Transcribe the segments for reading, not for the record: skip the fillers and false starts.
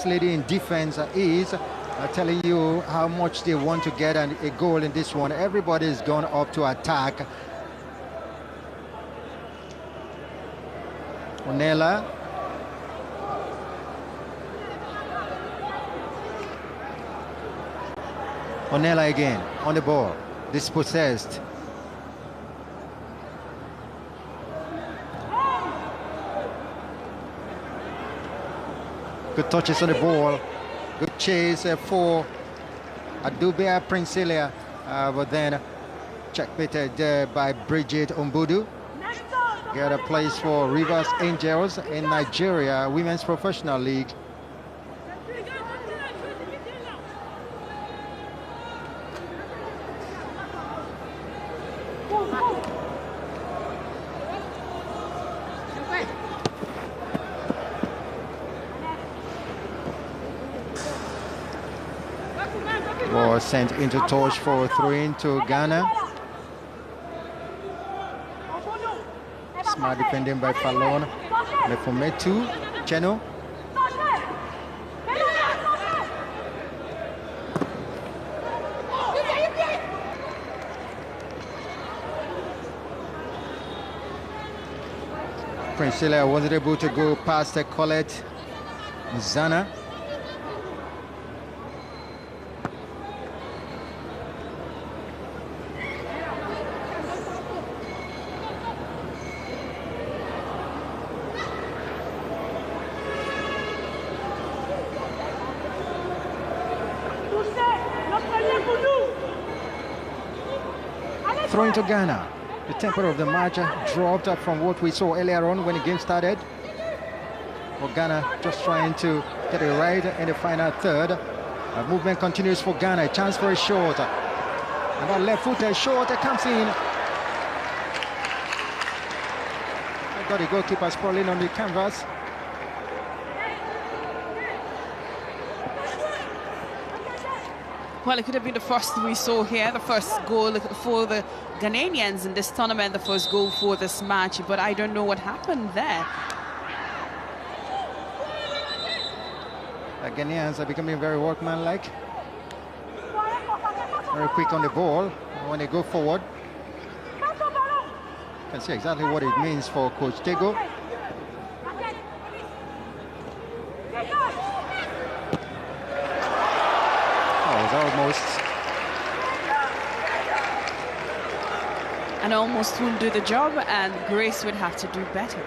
lady in defense is telling you how much they want to get a goal in this one. Everybody is going up to attack. Onela. Onela again on the ball, dispossessed. Good touches on the ball, good chase for Adubia Princelia, but then checkmated there by Bridget Umbudu. Get a place for Rivers Angels in Nigeria Women's Professional League. Ball sent into touch for throw-in to Ghana. Smart defending by Fallon. Lefometu, Cheno. Princelia wasn't able to go past Colette Zana. Throwing to Ghana. The tempo of the match dropped up from what we saw earlier on when the game started. For Ghana, just trying to get it right in the final third. Movement continues for Ghana. A chance for a shot. And that left-footed shot comes in. I got the goalkeeper sprawling on the canvas. Well, it could have been the first we saw here, the first goal for the Ghanaians in this tournament, the first goal for this match, but I don't know what happened there. The Ghanaians are becoming very workmanlike, very quick on the ball when they go forward. You can see exactly what it means for Coach Tego. Almost. And almost won't do the job, and Grace would have to do better.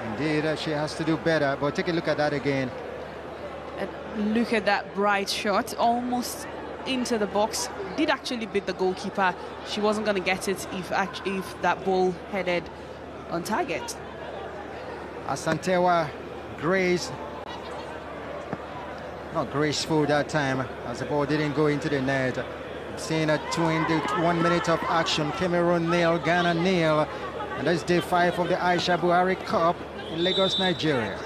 Indeed, she has to do better, but take a look at that again. Look at that bright shot, almost into the box. Did actually beat the goalkeeper. She wasn't going to get it if that ball headed on target. Asantewa Grace, not graceful that time, as the ball didn't go into the net. Seeing a 21 minutes of action. Cameroon nil, Ghana nil, and that's day 5 of the Aisha Buhari Cup in Lagos, Nigeria.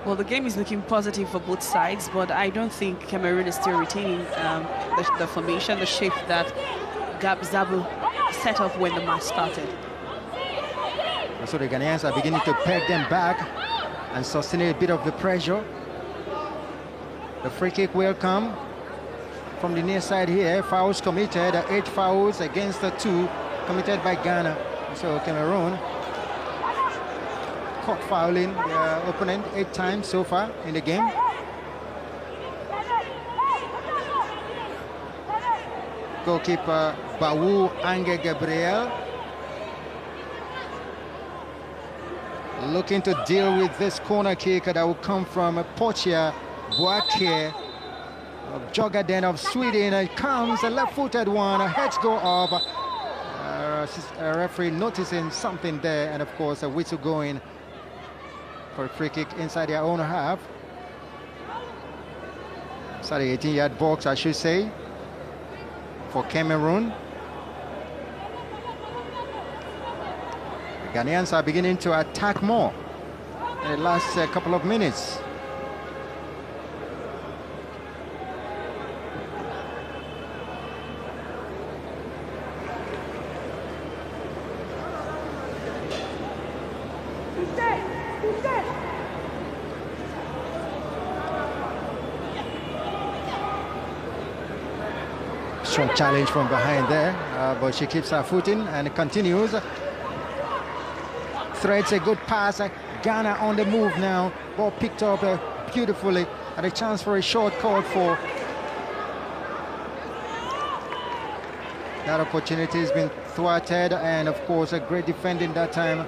Well, the game is looking positive for both sides, but I don't think Cameroon is still retaining the formation, the shape that Gabzabu set up when the match started. So the Ghanaians are beginning to peg them back and sustain a bit of the pressure. The free kick will come from the near side here. Fouls committed, 8 fouls against the 2 committed by Ghana. So Cameroon caught fouling their opponent 8 times so far in the game. Goalkeeper Bawu Ange Gabriel looking to deal with this corner kick that will come from Portia Boake of Jogaden of Sweden. It comes a left-footed one, heads go up. A referee noticing something there, and of course a whistle going for a free kick inside their own half. Sorry, 18-yard box, I should say, for Cameroon. Ghanaians are beginning to attack more in the last couple of minutes. Strong challenge from behind there, but she keeps her footing and continues. Threads a good pass. Ghana on the move now. Ball picked up beautifully, and a chance for a short called for. That opportunity has been thwarted, and of course a great defending that time.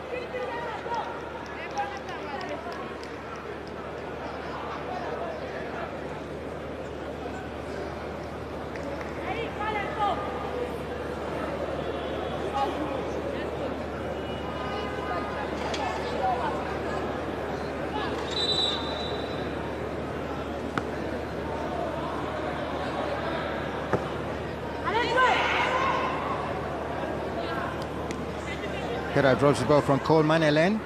Here drops the ball from Coleman Ellen.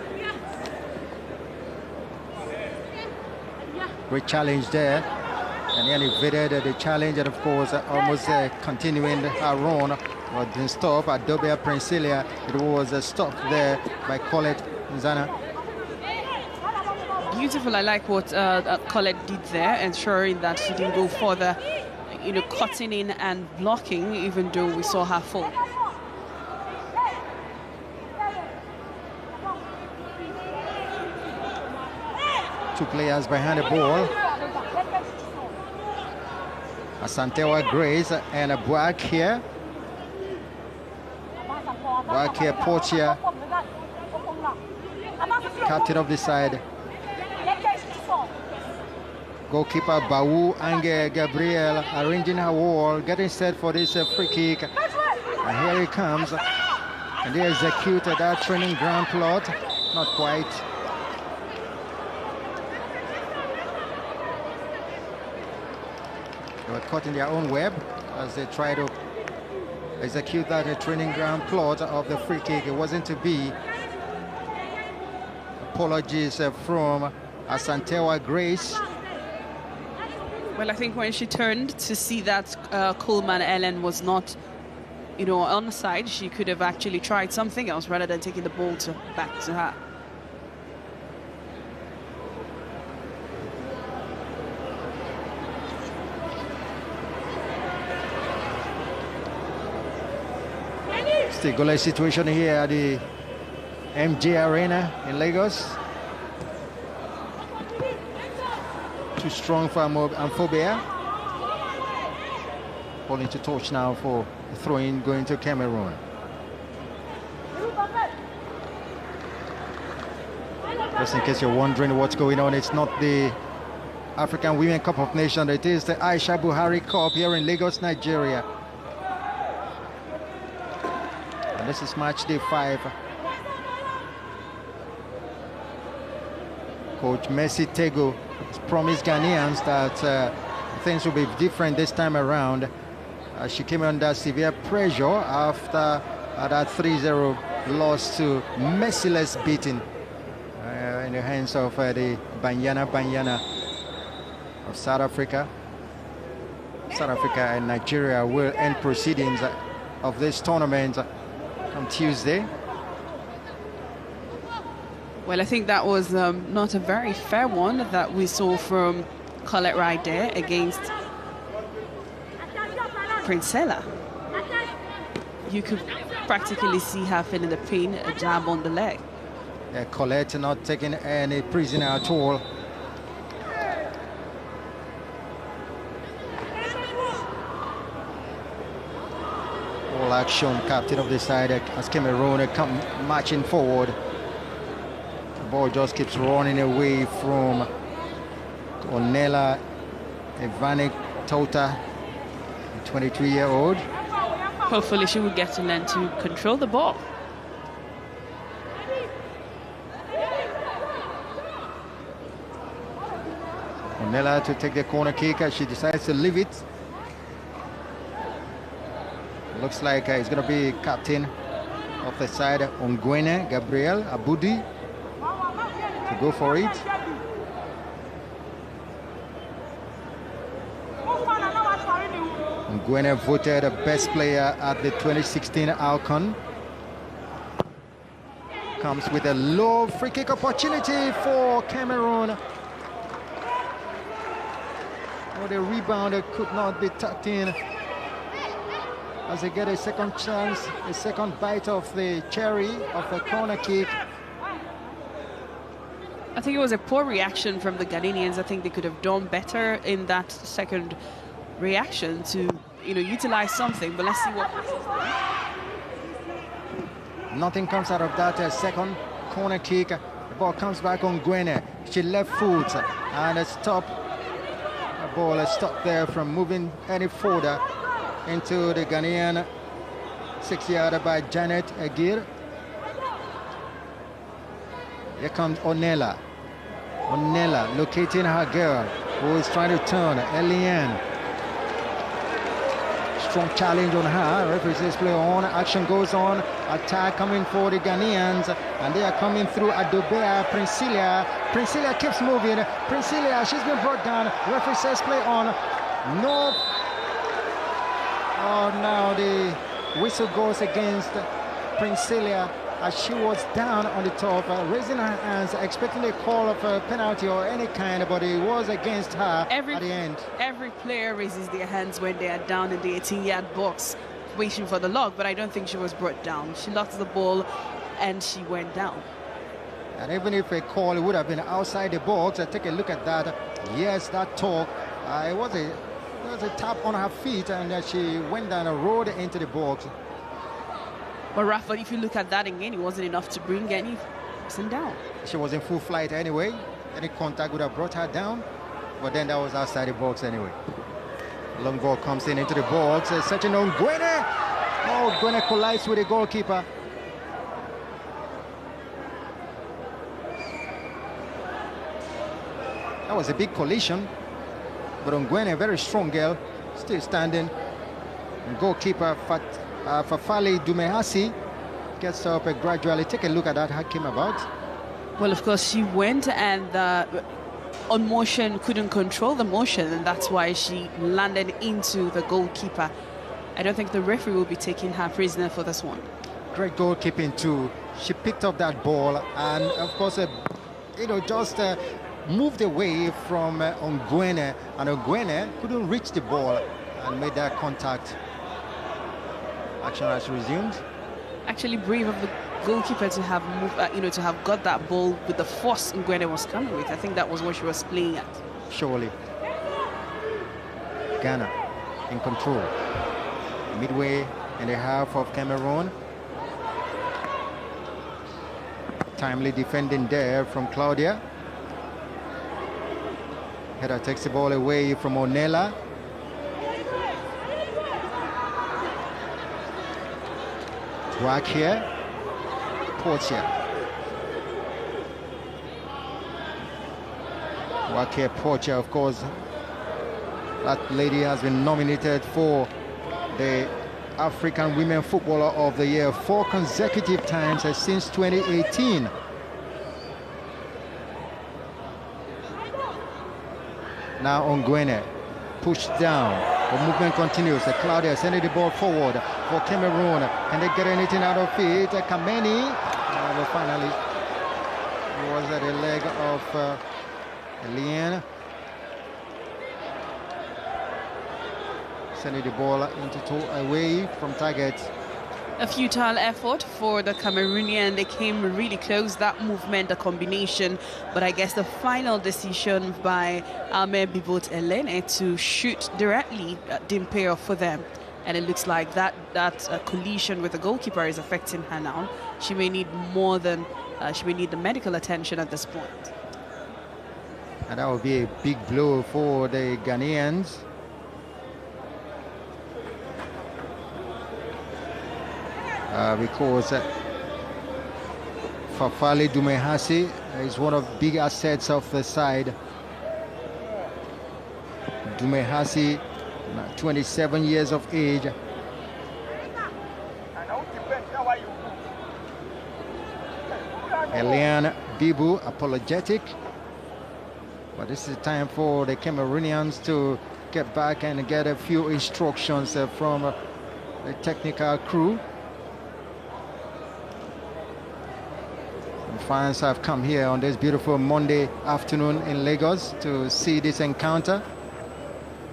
Great challenge there. And he evaded the challenge, and of course almost continuing her run. But didn't stop. Adobia Princelia, it was stopped there by Colette Nzana. Beautiful. I like what Colette did there, ensuring that she didn't go further, cutting in and blocking, even though we saw her fall. Two players behind the ball. Asantewa Grace and Buak here. Buak here, Portia, captain of the side. Goalkeeper Bawu Ange Gabriel arranging her wall, getting set for this free kick. And here he comes. And they executed that training ground plot. Not quite. They were caught in their own web as they try to execute that training ground plot of the free kick. It wasn't to be. Apologies from Asantewa Grace. Well, I think when she turned to see that Coleman Ellen was not, on the side, she could have actually tried something else rather than taking the ball back to her. Still goalless situation here at the MJ Arena in Lagos. Too strong for Amphobia. Ball into touch now for the throw-in going to Cameroon. Just in case you're wondering what's going on, it's not the African Women Cup of Nations, it is the Aisha Buhari Cup here in Lagos, Nigeria. And this is match day 5. Coach Mercy Tego has promised Ghanaians that things will be different this time around. She came under severe pressure after that 3-0 loss to merciless beating in the hands of the Banyana of South Africa. South Africa and Nigeria will end proceedings of this tournament on Tuesday. Well, I think that was not a very fair one that we saw from Colette right there against Princella. You could practically see her feeling the pain, a jab on the leg. Yeah, Colette not taking any prisoner at all. All action, captain of the side as Cameroon come marching forward. The ball just keeps running away from Ornella Evanik Tota, the 23-year-old. Hopefully she will get to learn to control the ball. Ornella to take the corner kick as she decides to leave it. Looks like it's going to be captain of the side, Ongwene Gabriel Abudi, to go for it. Ongwene voted the best player at the 2016 Alcon. comes with a low free kick opportunity for Cameroon. Oh, the rebounder could not be tucked in as they get a second chance, a second bite of the cherry of the corner kick. I think it was a poor reaction from the Ghanaians. I think they could have done better in that second reaction to, utilize something. But let's see what happens. Nothing comes out of that second corner kick. The ball comes back on Gwene. She left foot and the ball is stopped there from moving any further into the Ghanaian 6-yarder by Janet Agir. Here comes Onela. Onela locating her girl who is trying to turn, Eliane. Strong challenge on her. Referee says play on. Action goes on. Attack coming for the Ghanaians, and they are coming through Adobea. Priscilla keeps moving. Priscilla, she's been brought down. Referee says play on. No. Oh, now the whistle goes against Priscilla as she was down on the top, raising her hands, expecting a call of a penalty or any kind, but it was against her at the end. Every player raises their hands when they are down in the 18-yard box, waiting for the lock, but I don't think she was brought down. She lost the ball and she went down. And even if a call would have been outside the box, take a look at that. Yes, that talk. It was a tap on her feet, and she went down and rolled into the box. But Rafa, if you look at that again, it wasn't enough to bring any person down. She was in full flight anyway. Any contact would have brought her down, but then that was outside the box anyway. Long ball comes into the box, searching on Gwene. Oh, Gwene collides with the goalkeeper. That was a big collision, but on Gwene, a very strong girl, still standing. And goalkeeper Fafali Dumehasi gets up gradually. Take a look at that, how it came about. Well, of course, she went and on motion couldn't control the motion, and that's why she landed into the goalkeeper. I don't think the referee will be taking her prisoner for this one. Great goalkeeping too. She picked up that ball and, of course, just moved away from Ongwene, and Ongwene couldn't reach the ball and made that contact. Action has resumed. Actually brave of the goalkeeper to have moved, to have got that ball with the force Ngwene was coming with. I think that was what she was playing at. Surely. Ghana in control. Midway in the half of Cameroon. Timely defending there from Claudia. Header takes the ball away from Onela. Work here, Portia. Work here, Portia, of course. That lady has been nominated for the African Women Footballer of the Year 4 consecutive times since 2018. Now Ongwene, pushed down. The movement continues. Claudia sending the ball forward for Cameroon. Can they get anything out of it? Kameni. Finally, it was at the leg of Eliane. Sending the ball away from target. A futile effort for the Cameroonian. They came really close, that movement, the combination, but I guess the final decision by Ahmed Bibot Elene to shoot directly didn't pay off for them, and it looks like that collision with the goalkeeper is affecting her now. She may need more than she may need the medical attention at this point, and that would be a big blow for the Ghanaians. Because Fafali Dumehasi is one of the big assets of the side. Dumehasi, 27 years of age. Eliane Bibu, apologetic. But this is the time for the Cameroonians to get back and get a few instructions from the technical crew. fans have come here on this beautiful Monday afternoon in Lagos to see this encounter.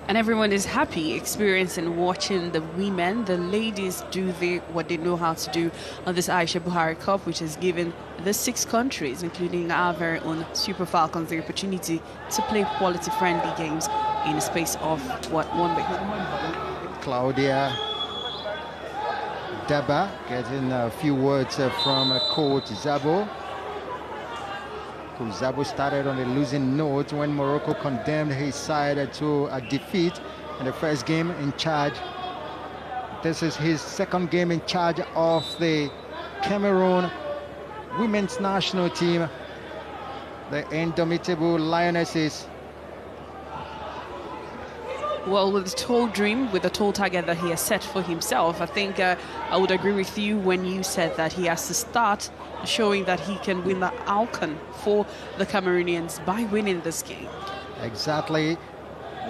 And everyone is happy experiencing watching the women. The ladies do what they know how to do on this Aisha Buhari Cup, which has given the 6 countries, including our very own Super Falcons, the opportunity to play quality friendly games in a space of, 1 week. Claudia Daba getting a few words from Coach Zabo. Coach Zabo started on a losing note when Morocco condemned his side to a defeat in the first game in charge. This is his second game in charge of the Cameroon women's national team, the indomitable Lionesses. Well, with the tall dream, with the tall target that he has set for himself, I think I would agree with you when you said that he has to start showing that he can win the outcome for the Cameroonians by winning this game. Exactly.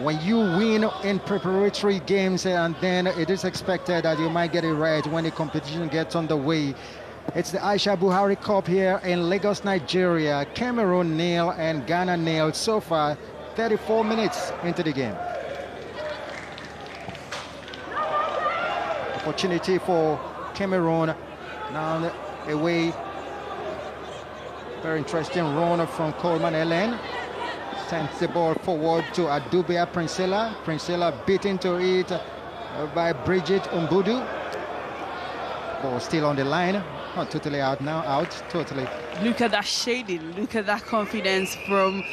When you win in preparatory games and then it is expected that you might get it right when the competition gets underway. It's the Aisha Buhari Cup here in Lagos, Nigeria. Cameroon 0 and Ghana 0 so far, 34 minutes into the game. Opportunity for Cameroon now away. Very interesting run from Coleman Ellen. Sends the ball forward to Adubia Princella. Princella beat into it by Bridget Umbudu. Ball still on the line. Not totally out now, out totally. Look at that shading, look at that confidence from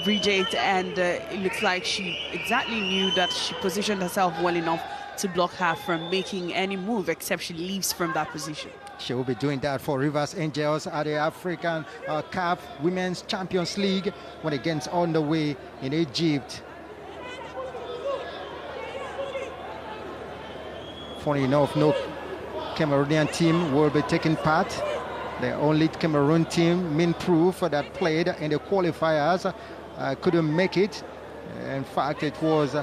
Bridget, and it looks like she exactly knew that she positioned herself well enough to block her from making any move except she leaves from that position. She will be doing that for Rivers Angels at the African CAF Women's Champions League when it gets underway in Egypt. Funny enough, no Cameroonian team will be taking part. The only Cameroon team, Min Proof, that played in the qualifiers couldn't make it. In fact, it was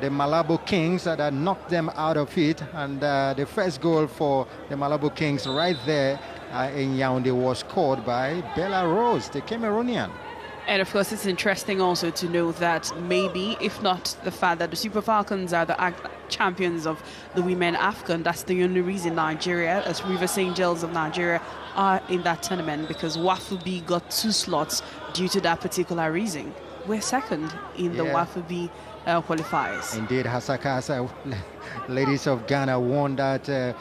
the Malabo Kings that knocked them out of it, and the first goal for the Malabo Kings right there in Yaoundé was scored by Bella Rose, the Cameroonian. And of course, it's interesting also to know that maybe, if not the fact that the Super Falcons are the champions of the Women AFCON, that's the only reason Nigeria, as Rivers Angels of Nigeria, are in that tournament, because Wafu B got 2 slots due to that particular reason. We're second in the Wafu B qualifiers. Indeed, Hasaka ladies of Ghana won that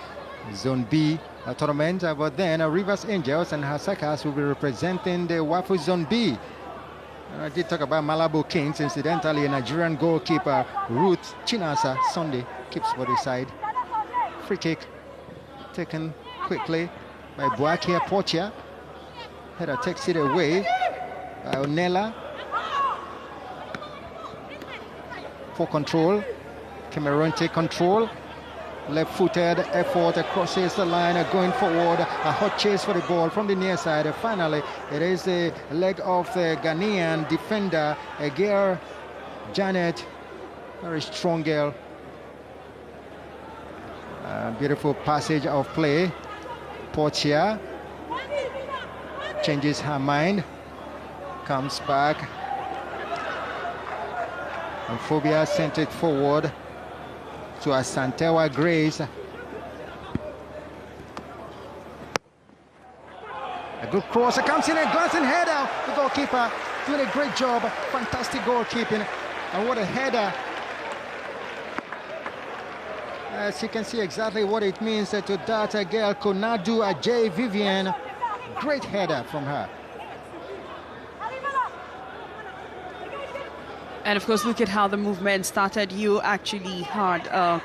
Zone B tournament, but then Rivers Angels and Hasakas will be representing the Wafu Zone B. I did talk about Malabo Kings. Incidentally, a Nigerian goalkeeper, Ruth Chinasa Sunday, keeps for the side. Free kick taken quickly by Boakia Portia. Header takes it away by Onella. For control, Cameroon take control. Left-footed effort crosses the line, going forward, a hot chase for the ball from the near side. Finally, it is the leg of the Ghanaian defender, Egir Janet, very strong girl. Beautiful passage of play. Portia changes her mind, comes back. And Phobia sent it forward to Asantewa Grace. A good cross, it comes in and glancing header. The goalkeeper doing a great job, fantastic goalkeeping, and what a header. As you can see exactly what it means to that girl, Konadu Ajay Vivian. Great header from her. And of course, look at how the movement started. You actually had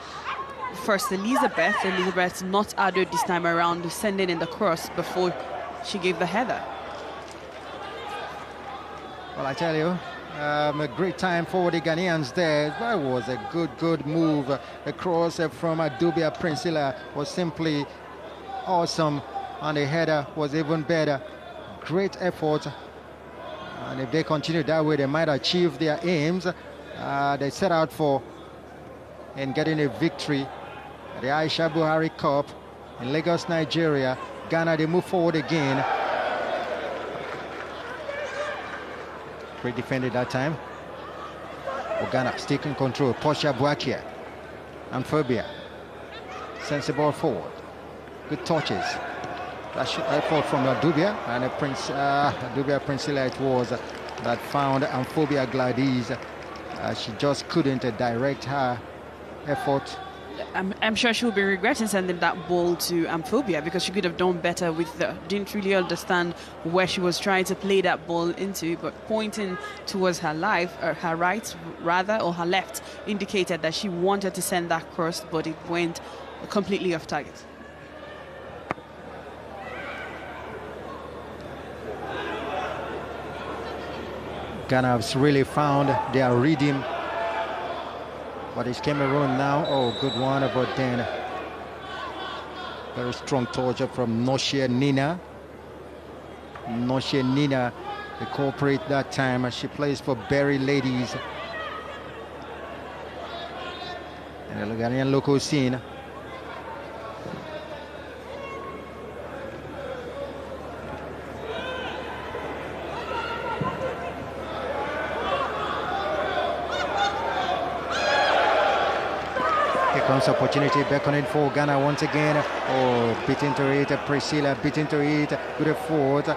first Elizabeth not added this time around, sending in the cross before she gave the header. Well, I tell you, a great time for the Ghanaians there. That was a good move. A cross from Adubia Princella was simply awesome, and the header was even better. Great effort. And if they continue that way, they might achieve their aims they set out for in getting a victory at the Aisha Buhari Cup in Lagos, Nigeria. Ghana, they move forward again. Great defended that time. Ghana still in control. Portia Buakia. Amphibia. Sends the ball forward. Good touches. Flash effort from Dubia, and Dubia Princilla it was that found Amphibia Gladys. She just couldn't direct her effort. I'm sure she'll be regretting sending that ball to Amphibia, because she could have done better with didn't really understand where she was trying to play that ball into, but pointing towards her her right rather, or her left, indicated that she wanted to send that cross, but it went completely off target. Ghana has really found their rhythm. But it's Cameroon now. Oh, good one, but then very strong torture from Noshia Nina. Noshia Nina, the culprit that time. She plays for Berry Ladies. And the Ghanaian local scene. Comes opportunity beckoning for Ghana once again. Oh, beat into it. Priscilla beat into it. Good effort.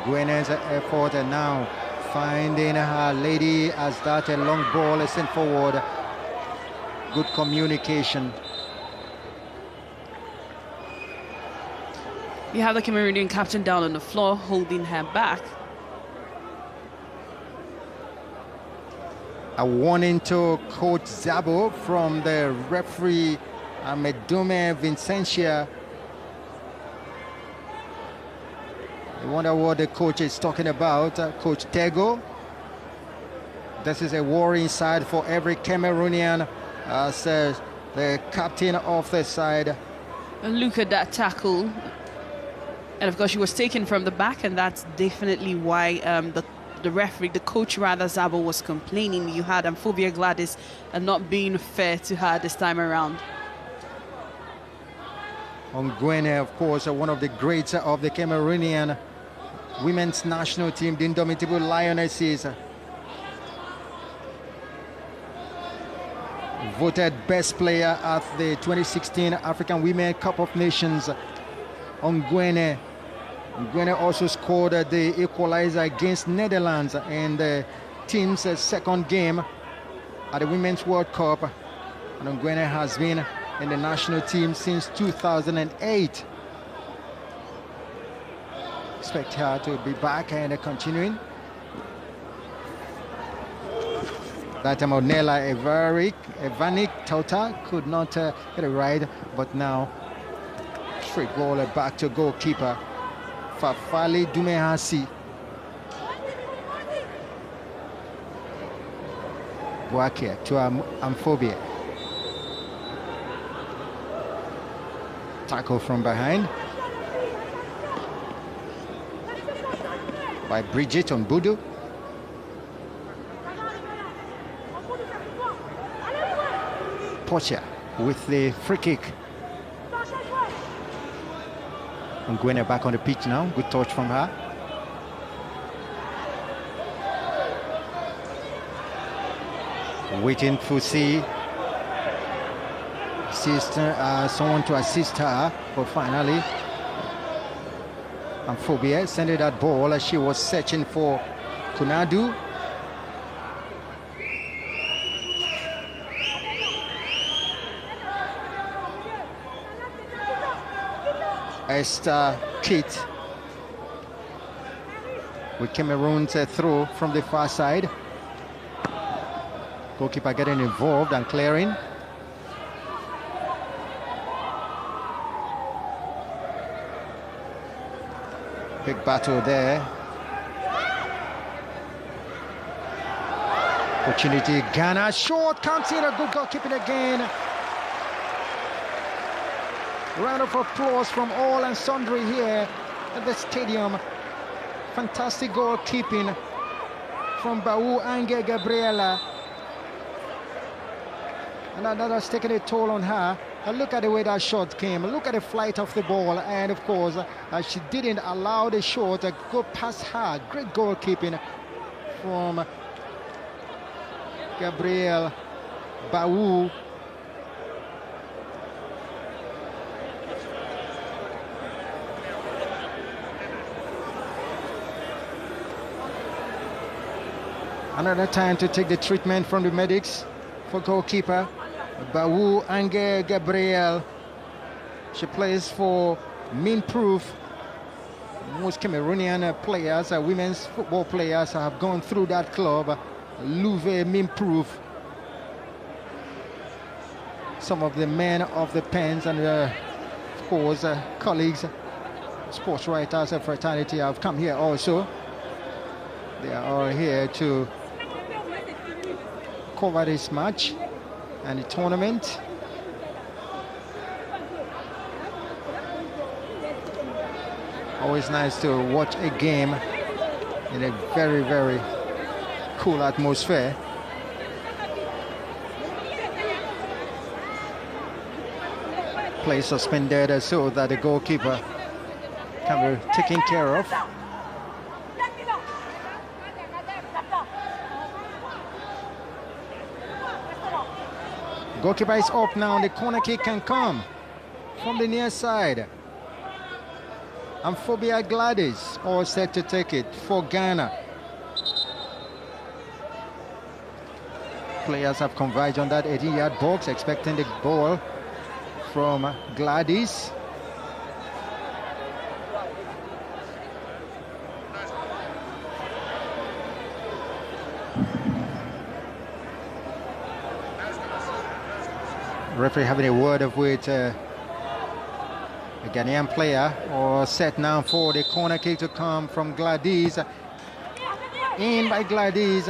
Gwena's effort, and now finding her lady as that a long ball is sent forward. Good communication. You have the Cameroonian captain down on the floor, holding her back. A warning to Coach Zabo from the referee Medume Vincentia. I wonder what the coach is talking about. Coach Tego. This is a worrying side for every Cameroonian, says the captain of the side. And look at that tackle. And of course, she was taken from the back, and that's definitely why the referee, the coach rather, Zabo, was complaining. You had Amphibia Gladys and not being fair to her this time around. Ongwene, of course, one of the greats of the Cameroonian women's national team, the indomitable Lionesses. Voted best player at the 2016 African Women Cup of Nations. Ongwene also scored the equalizer against Netherlands in the team's second game at the Women's World Cup. And Ongwene has been in the national team since 2008. Expect her to be back and continuing. That time Nella Evanik Tota could not get it right, but now straight ball back to goalkeeper Fafali Dumehasi. Buakia to Amphibia. Tackle from behind by Bridget on Budu. Pocha with the free kick. And Gwena back on the pitch now. Good touch from her. Waiting to see someone to assist her, but finally Amphibia sent that ball as she was searching for Kunadu. Esther Kit with Cameroon's throw from the far side. Goalkeeper getting involved and clearing. Big battle there. Opportunity, Ghana, short, comes in, a good goalkeeping again. Round of applause from all and sundry here at the stadium. Fantastic goalkeeping from Bau Ange Gabriela. And that has taken a toll on her. And look at the way that shot came. Look at the flight of the ball. And of course, she didn't allow the shot to go past her. Great goalkeeping from Gabriel Baou. Another time to take the treatment from the medics for goalkeeper Baou Ange Gabriel. She plays for Minproof. Most Cameroonian players, women's football players, have gone through that club, Louve Minproof. Some of the men of the pens and, of course, colleagues, sports writers of fraternity have come here also. They are all here to cover this match and the tournament. Always nice to watch a game in a very, very cool atmosphere. Play suspended so that the goalkeeper can be taken care of. Goalkeeper is up now, the corner kick can come from the near side. Amphobia Gladys all set to take it for Ghana. Players have converged on that 18-yard box, expecting the ball from Gladys. Referee having a word with a Ghanaian player, or set now for the corner kick to come from Gladys. In by Gladys.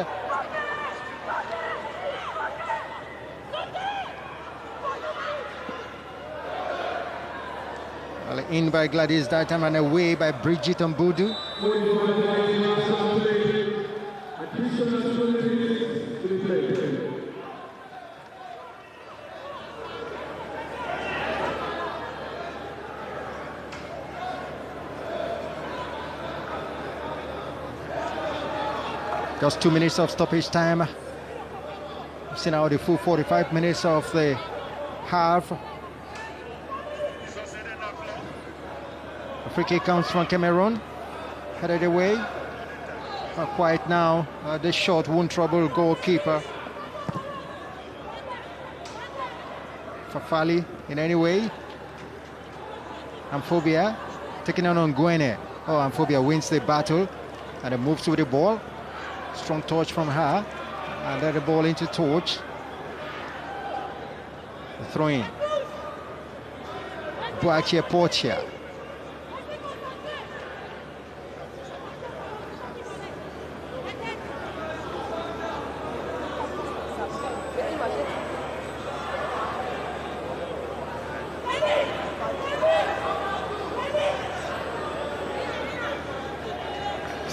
Well, in by Gladys that time, and away by Bridget Mbudu. Just 2 minutes of stoppage time. We've seen now the full 45 minutes of the half. A free kick comes from Cameroon, headed away. Not quite now. This shot won't trouble goalkeeper Fafali in any way. Amphobia taking on Gwene. Oh, Amphobia wins the battle and moves with the ball. Strong touch from her, and let the ball into Torch. The throw in. Boakia Portia.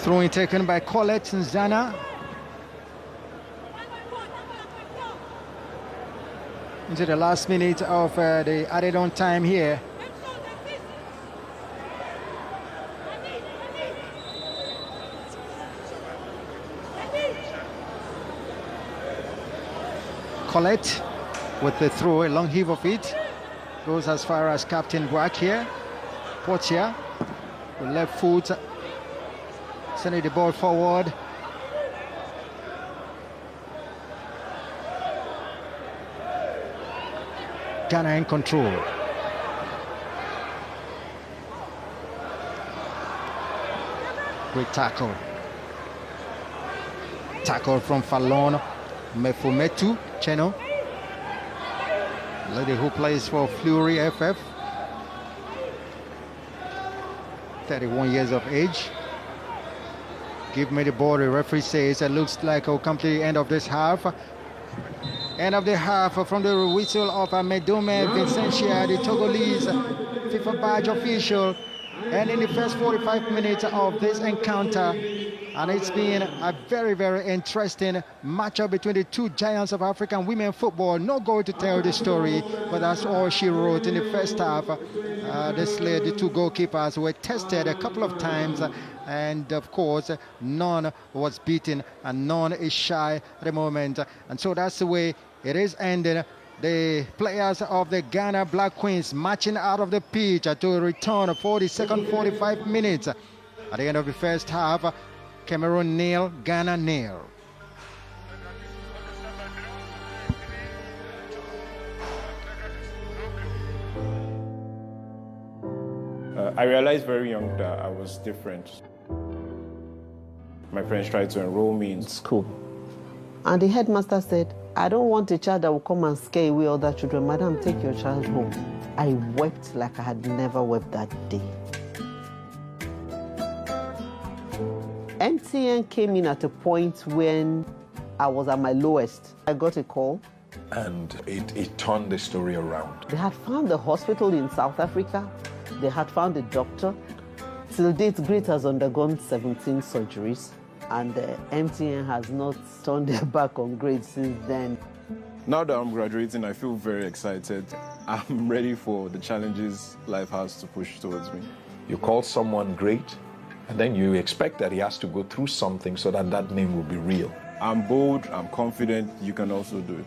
Throw-in taken by Colette Nzana. Into the last minute of the added-on time here. Colette with the throw, a long heave of it. Goes as far as Captain Buak here. Portia with left foot. Sending the ball forward. Ghana in control. Great tackle. Tackle from Fallon Mefumetu Cheno. Lady who plays for Fleury FF. 31 years of age. Give me the ball, the referee says. It looks like a complete end of this half. End of the half from the whistle of Medome Vincentia, the Togolese FIFA badge official. and in the first 45 minutes of this encounter. And it's been a very, very interesting matchup between the two giants of African women football. No goal to tell the story, but that's all she wrote in the first half. The two goalkeepers were tested a couple of times, and of course, none was beaten and none is shy at the moment. And so that's the way it is ending. The players of the Ghana Black Queens marching out of the pitch to return for the second 45 minutes. At the end of the first half, Cameroon 0, Ghana 0. I realized very young that I was different. My parents tried to enroll me in school. And the headmaster said, I don't want a child that will come and scare away other children. Madam, take your child home. I wept like I had never wept that day. MTN came in at a point when I was at my lowest. I got a call. And it turned the story around. They had found a hospital in South Africa. They had found a doctor. Till date, Great has undergone 17 surgeries. And MTN has not turned their back on Great since then. Now that I'm graduating, I feel very excited. I'm ready for the challenges life has to push towards me. You call someone great, and then you expect that he has to go through something so that that name will be real. I'm bold, I'm confident, you can also do it.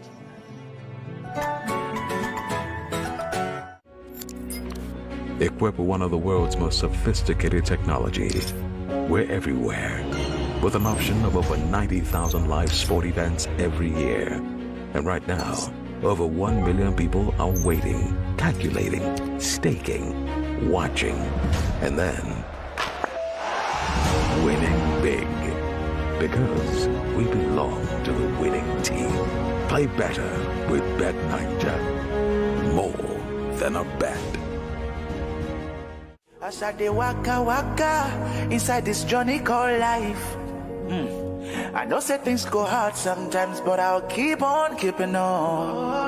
Equipped with one of the world's most sophisticated technology, we're everywhere, with an option of over 90,000 live sport events every year. And right now, over 1 million people are waiting, calculating, staking, watching, and then winning big. Because we belong to the winning team. Play better with Bet9. More than a bet. As I dey waka waka inside this journey called life. I know say things go hard sometimes, but I'll keep on keeping on.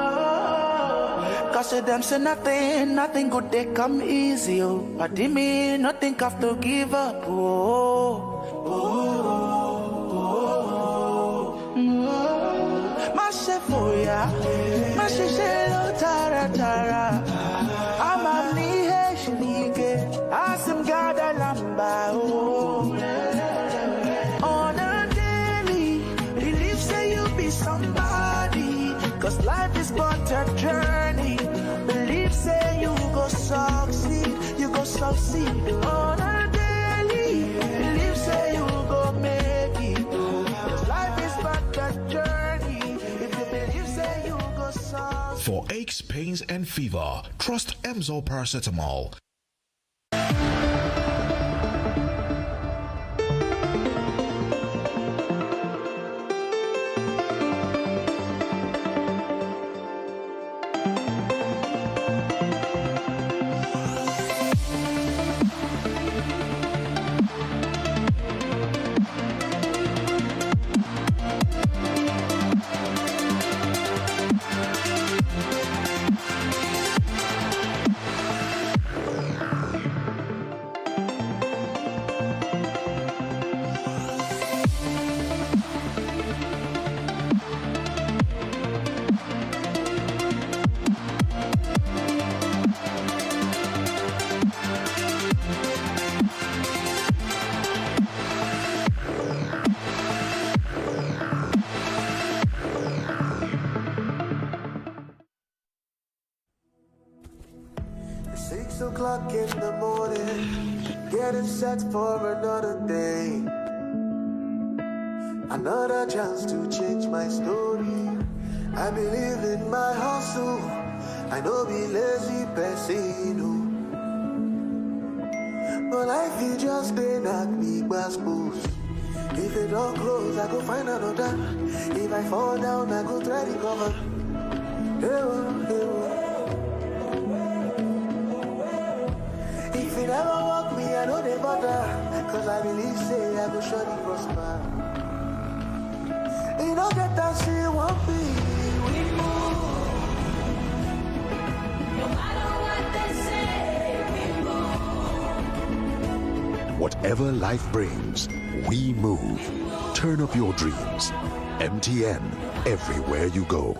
Cause to them say nothing good they come easy. Oh, but they mean nothing have to give up. Mashe foya, mashe shelo tara tara. I'm a nihe shnike, asim gada lamba. On a daily, believe say you be somebody. Cause life is but a journey. Believe say you go succeed, you go succeed. On a daily, believe say you go make it. Cause life is but a journey. If you believe say you go succeed. For aches, pains, and fever, trust Emzor Paracetamol. In the morning, getting set for another day, another chance to change my story. I believe in my hustle, I know be lazy person, but life is just they knock me baskos. If it don't close, I go find another. If I fall down, I go try to recover. If it ever walk me, I know they bother. Cause I believe say I go surely prosper. You don't get that shit won't be. We move. No matter what they say, we move. Whatever life brings, we move. Turn up your dreams. MTN, everywhere you go.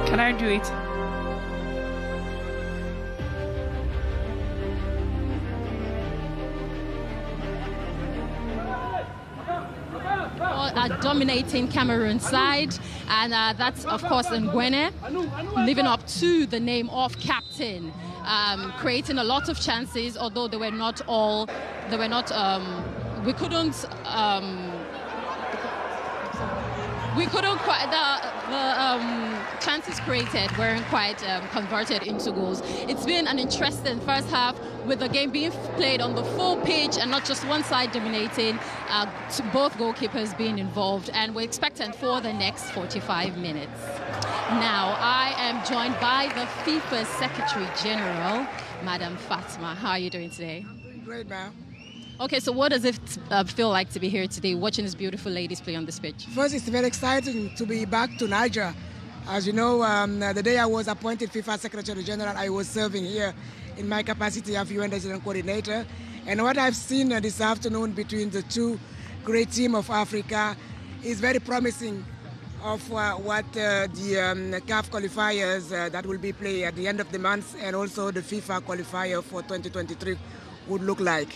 Can I do it? A dominating Cameroon side, and that's of course Ngwene, living up to the name of captain, creating a lot of chances, although we couldn't quite, the chances created weren't quite converted into goals. It's been an interesting first half, with the game being played on the full pitch and not just one side dominating, both goalkeepers being involved, and we're expecting for the next 45 minutes. Now, I am joined by the FIFA Secretary General, Madam Fatma. How are you doing today? I'm doing great, ma'am. Okay, so what does it feel like to be here today, watching these beautiful ladies play on this pitch? First, it's very exciting to be back to Niger. As you know, the day I was appointed FIFA Secretary General, I was serving here in my capacity of UN Resident Coordinator. And what I've seen this afternoon between the two great teams of Africa is very promising of what the CAF qualifiers that will be played at the end of the month, and also the FIFA qualifier for 2023 would look like.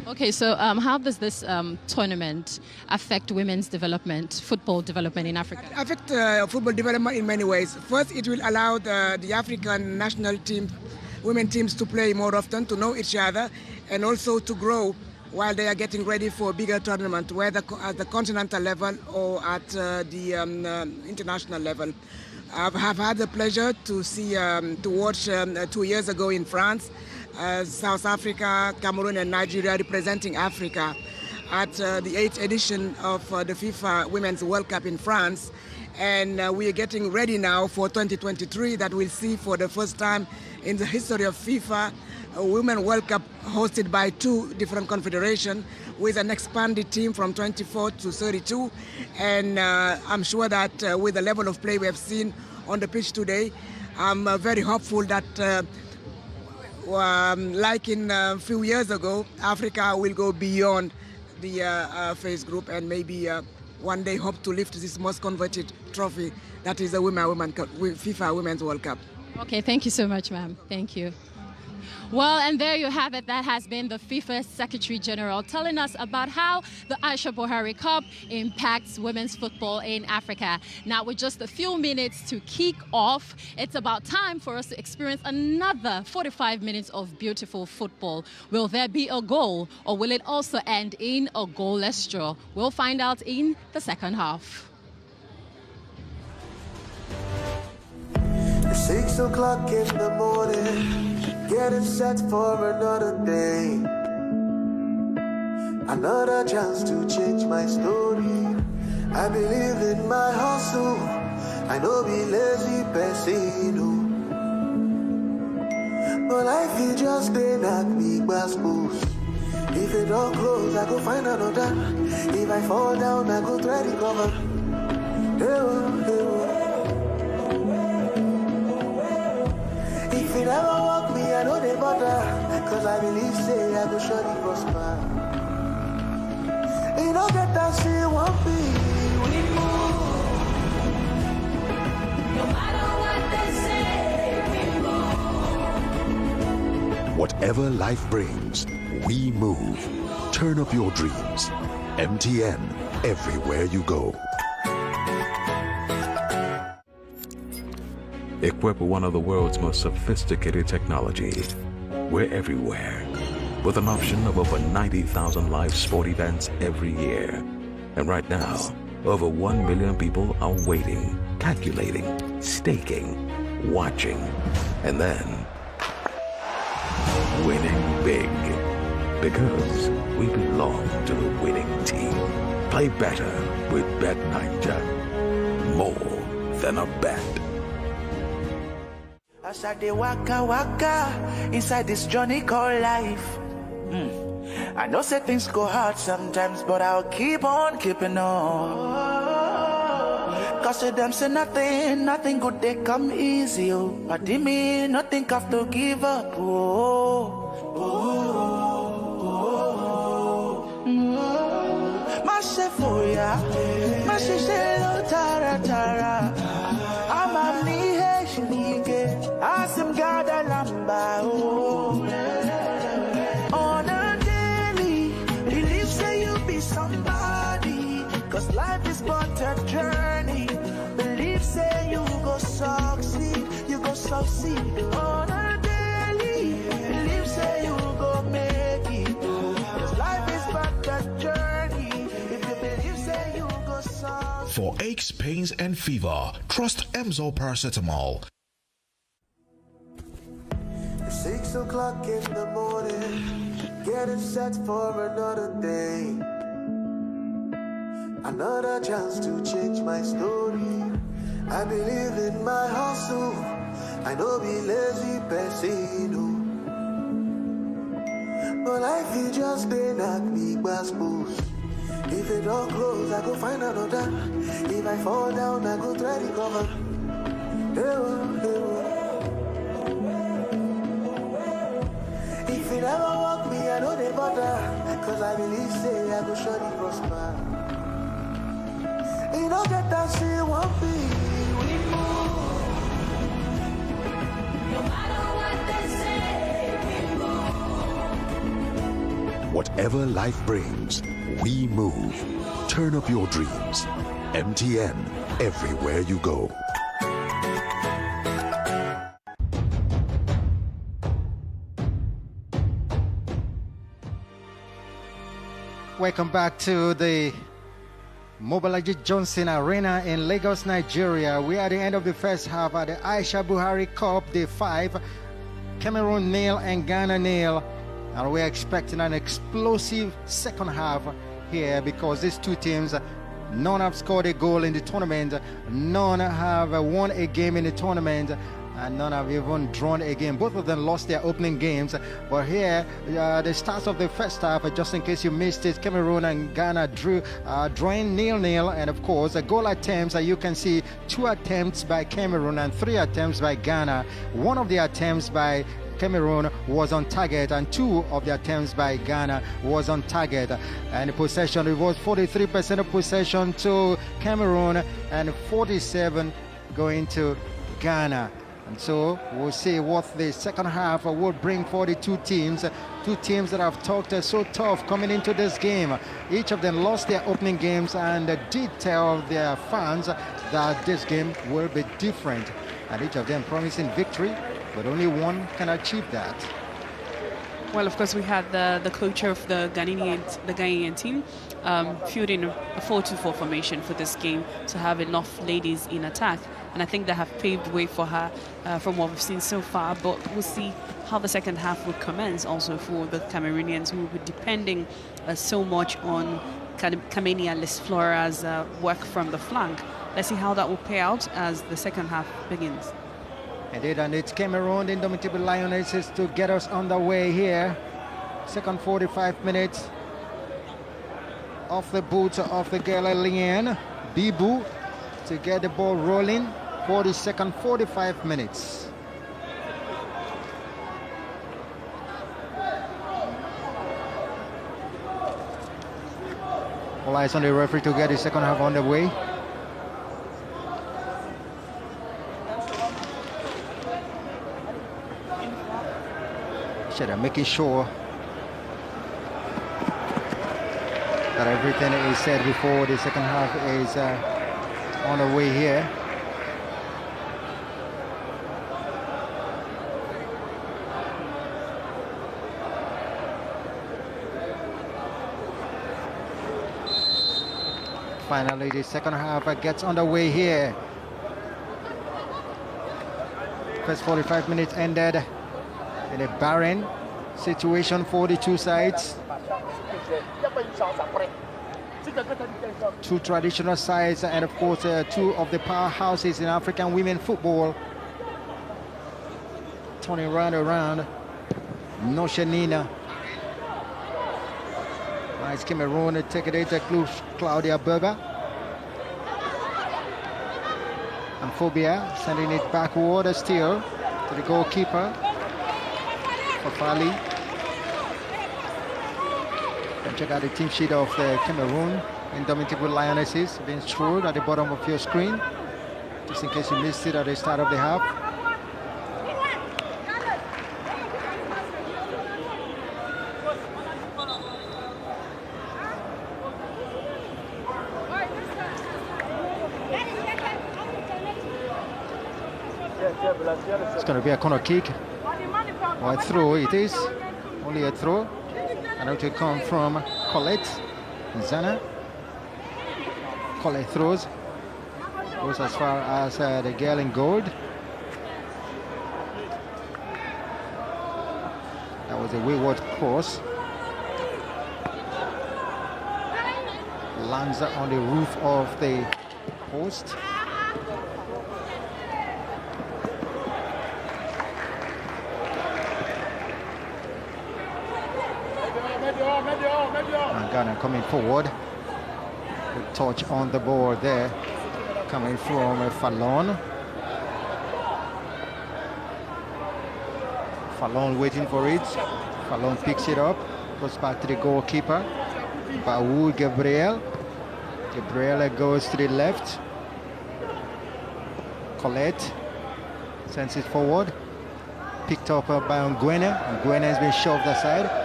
Okay, so how does this tournament affect women's development, football development in Africa? It affects football development in many ways. First, it will allow the African national team, women teams, to play more often, to know each other, and also to grow while they are getting ready for a bigger tournament, whether at the continental level or at the international level. I have had the pleasure to watch 2 years ago in France, South Africa, Cameroon and Nigeria representing Africa at the 8th edition of the FIFA Women's World Cup in France. And we are getting ready now for 2023, that we'll see for the first time in the history of FIFA a Women's World Cup hosted by two different confederations, with an expanded team from 24 to 32. And I'm sure that with the level of play we have seen on the pitch today, I'm very hopeful that like in a few years ago, Africa will go beyond the phase group, and maybe one day hope to lift this most coveted trophy, that is the FIFA Women's World Cup. Okay, thank you so much, ma'am. Thank you. Well, and there you have it. That has been the FIFA Secretary General telling us about how the Aisha Buhari Cup impacts women's football in Africa. Now, with just a few minutes to kick off, it's about time for us to experience another 45 minutes of beautiful football. Will there be a goal, or will it also end in a goalless draw? We'll find out in the second half. 6 o'clock in the morning, getting set for another day. Another chance to change my story. I believe in my hustle, I know be lazy person, but life is just a knock me goes. If it don't close, I go find another. If I fall down, I go try to recover. If it ever walk me, I know they bother, cause I believe say I go surely prosper. You don't get that shit won't be, we move. No matter what they say, we move. Whatever life brings, we move. Turn up your dreams. MTN, everywhere you go. Equipped with one of the world's most sophisticated technology, we're everywhere, with an option of over 90,000 live sport events every year. And right now, over 1 million people are waiting, calculating, staking, watching, and then winning big. Because we belong to the winning team. Play better with Bet9. More than a bet. As I dey waka waka inside this journey called life. I know say things go hard sometimes, but I'll keep on keeping on. Cause to them say nothing good they come easy, oh. But to me, nothing have to give up, oh. Mashe foya, mashe shelo tara tara. I'm nihe shnike, asim gada lamba, oh. On a daily, believe say you be somebody. Cause life is but a journey. Believe say you go succeed, you go succeed. On a daily, believe say you go make it. Cause life is but a journey. If you believe say you go succeed. For aches, pains, and fever, trust Emzor paracetamol. 6 o'clock in the morning, getting set for another day. Another chance to change my story. I believe in my hustle. I know be lazy person, but life is just they knock me boost. If it don't close, I go find another. If I fall down, I go try to recover. If it ever walk me, I know they bother. Cause I believe say I go surely prosper. You know that I say one thing, we move. No matter what they say, we move. Whatever life brings, we move. Turn up your dreams. MTN, everywhere you go. Welcome back to the Mobolaji Johnson Arena in Lagos, Nigeria. We are at the end of the first half at the Aisha Buhari Cup, Day 5. Cameroon nil and Ghana nil. And we're expecting an explosive second half here because these two teams, none have scored a goal in the tournament, none have won a game in the tournament, and none have even drawn a game. Both of them lost their opening games. But here, the start of the first half, just in case you missed it, Cameroon and Ghana drawing 0-0. And of course, the goal attempts, you can see 2 attempts by Cameroon and 3 attempts by Ghana. One of the attempts by Cameroon was on target and 2 of the attempts by Ghana was on target. And the possession, it was 43% of possession to Cameroon and 47 going to Ghana. And so we'll see what the second half will bring for the two teams that have talked so tough coming into this game. Each of them lost their opening games and did tell their fans that this game will be different. And each of them promising victory, but only one can achieve that. Well, of course, we had the coach of the Ghanaian team fielding a 4-2-4 formation for this game to have enough ladies in attack. And I think they have paved way for her from what we've seen so far. But we'll see how the second half will commence also for the Cameroonians, who will be depending so much on Kameni and Les Flora's work from the flank. Let's see how that will play out as the second half begins. Indeed, and it's Cameroon, the indomitable Lionesses, to get us underway here. Second 45 minutes. Off the boots of the Ghanaian Bibu to get the ball rolling. 42nd, 45 minutes. All eyes on the referee to get the second half underway. I'm making sure that everything is said before the second half is on the way here. Finally, the second half gets underway here. First 45 minutes ended in a barren situation for the two sides. Two traditional sides and, of course, two of the powerhouses in African women football. Turning round around. Noshanina. Nice Cameroon. Taking it to Claudia Berger. Amphobia sending it backward still to the goalkeeper. Fafali. And check out the team sheet of the Cameroon Indomitable Lionesses being showed at the bottom of your screen, just in case you missed it at the start of the half. It's going to be a corner kick or a throw. It is only a throw, and it will come from Colette Zana. Colette throws, goes as far as the girl in gold. That was a wayward cross. Lands on the roof of the post. And Ghana coming forward. Good touch on the board there, coming from Fallon. Fallon waiting for it. Fallon picks it up, goes back to the goalkeeper. Baou Gabriel. Gabriel goes to the left. Colette sends it forward. Picked up by Nguene. Nguene has been shoved aside.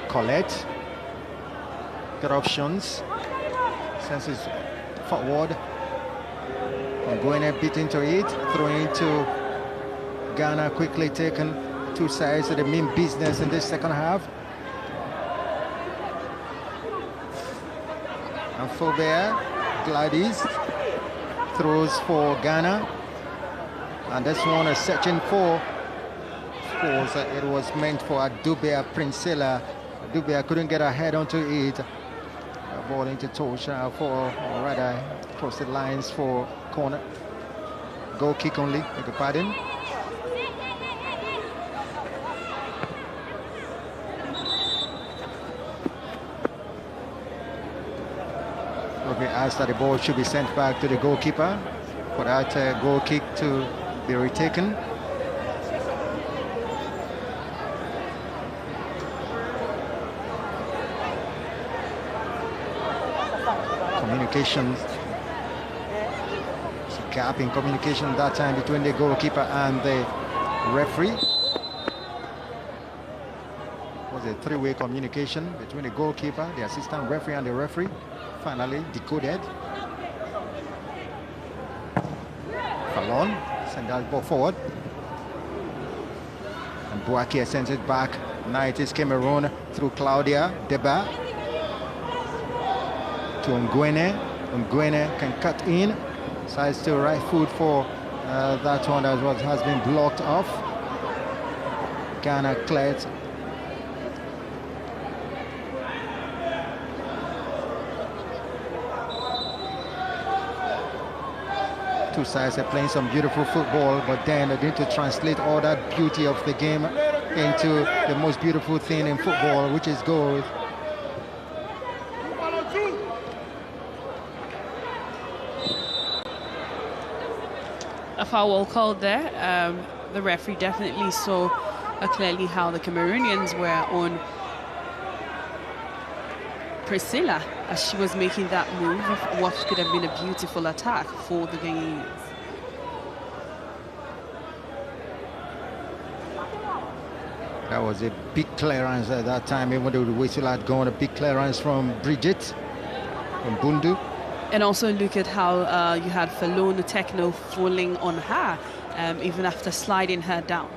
Colette, got options, sends it forward. Nguene beat into it, throwing to Ghana, quickly taken. Two sides of the main business in this second half. And Faubert, Gladys, throws for Ghana. And this one is searching for, of course, it was meant for Adubea Princella. Dubia couldn't get her head onto it. Ball into Tosha for, or rather, cross the lines for corner. Goal kick only, beg your pardon. We asked that the ball should be sent back to the goalkeeper for that goal kick to be retaken. Communication, there's a gap in communication that time between the goalkeeper and the referee. It was a three-way communication between the goalkeeper, the assistant referee and the referee. Finally decoded. Fallon send that ball forward, and Boakia sends it back. Now it is Cameroon through Claudia Deba to Nguene. Nguene can cut in. Sides to right foot for that one that has been blocked off. Ghana cleared. Two sides are playing some beautiful football, but then they need to translate all that beauty of the game into the most beautiful thing in football, which is goals. A foul called there. The referee definitely saw clearly how the Cameroonians were on Priscilla as she was making that move, what could have been a beautiful attack for the Ghanaians. That was a big clearance at that time, even though the whistle had gone. A big clearance from Bridget, from Bundu. And also look at how you had Falona Techno falling on her, even after sliding her down.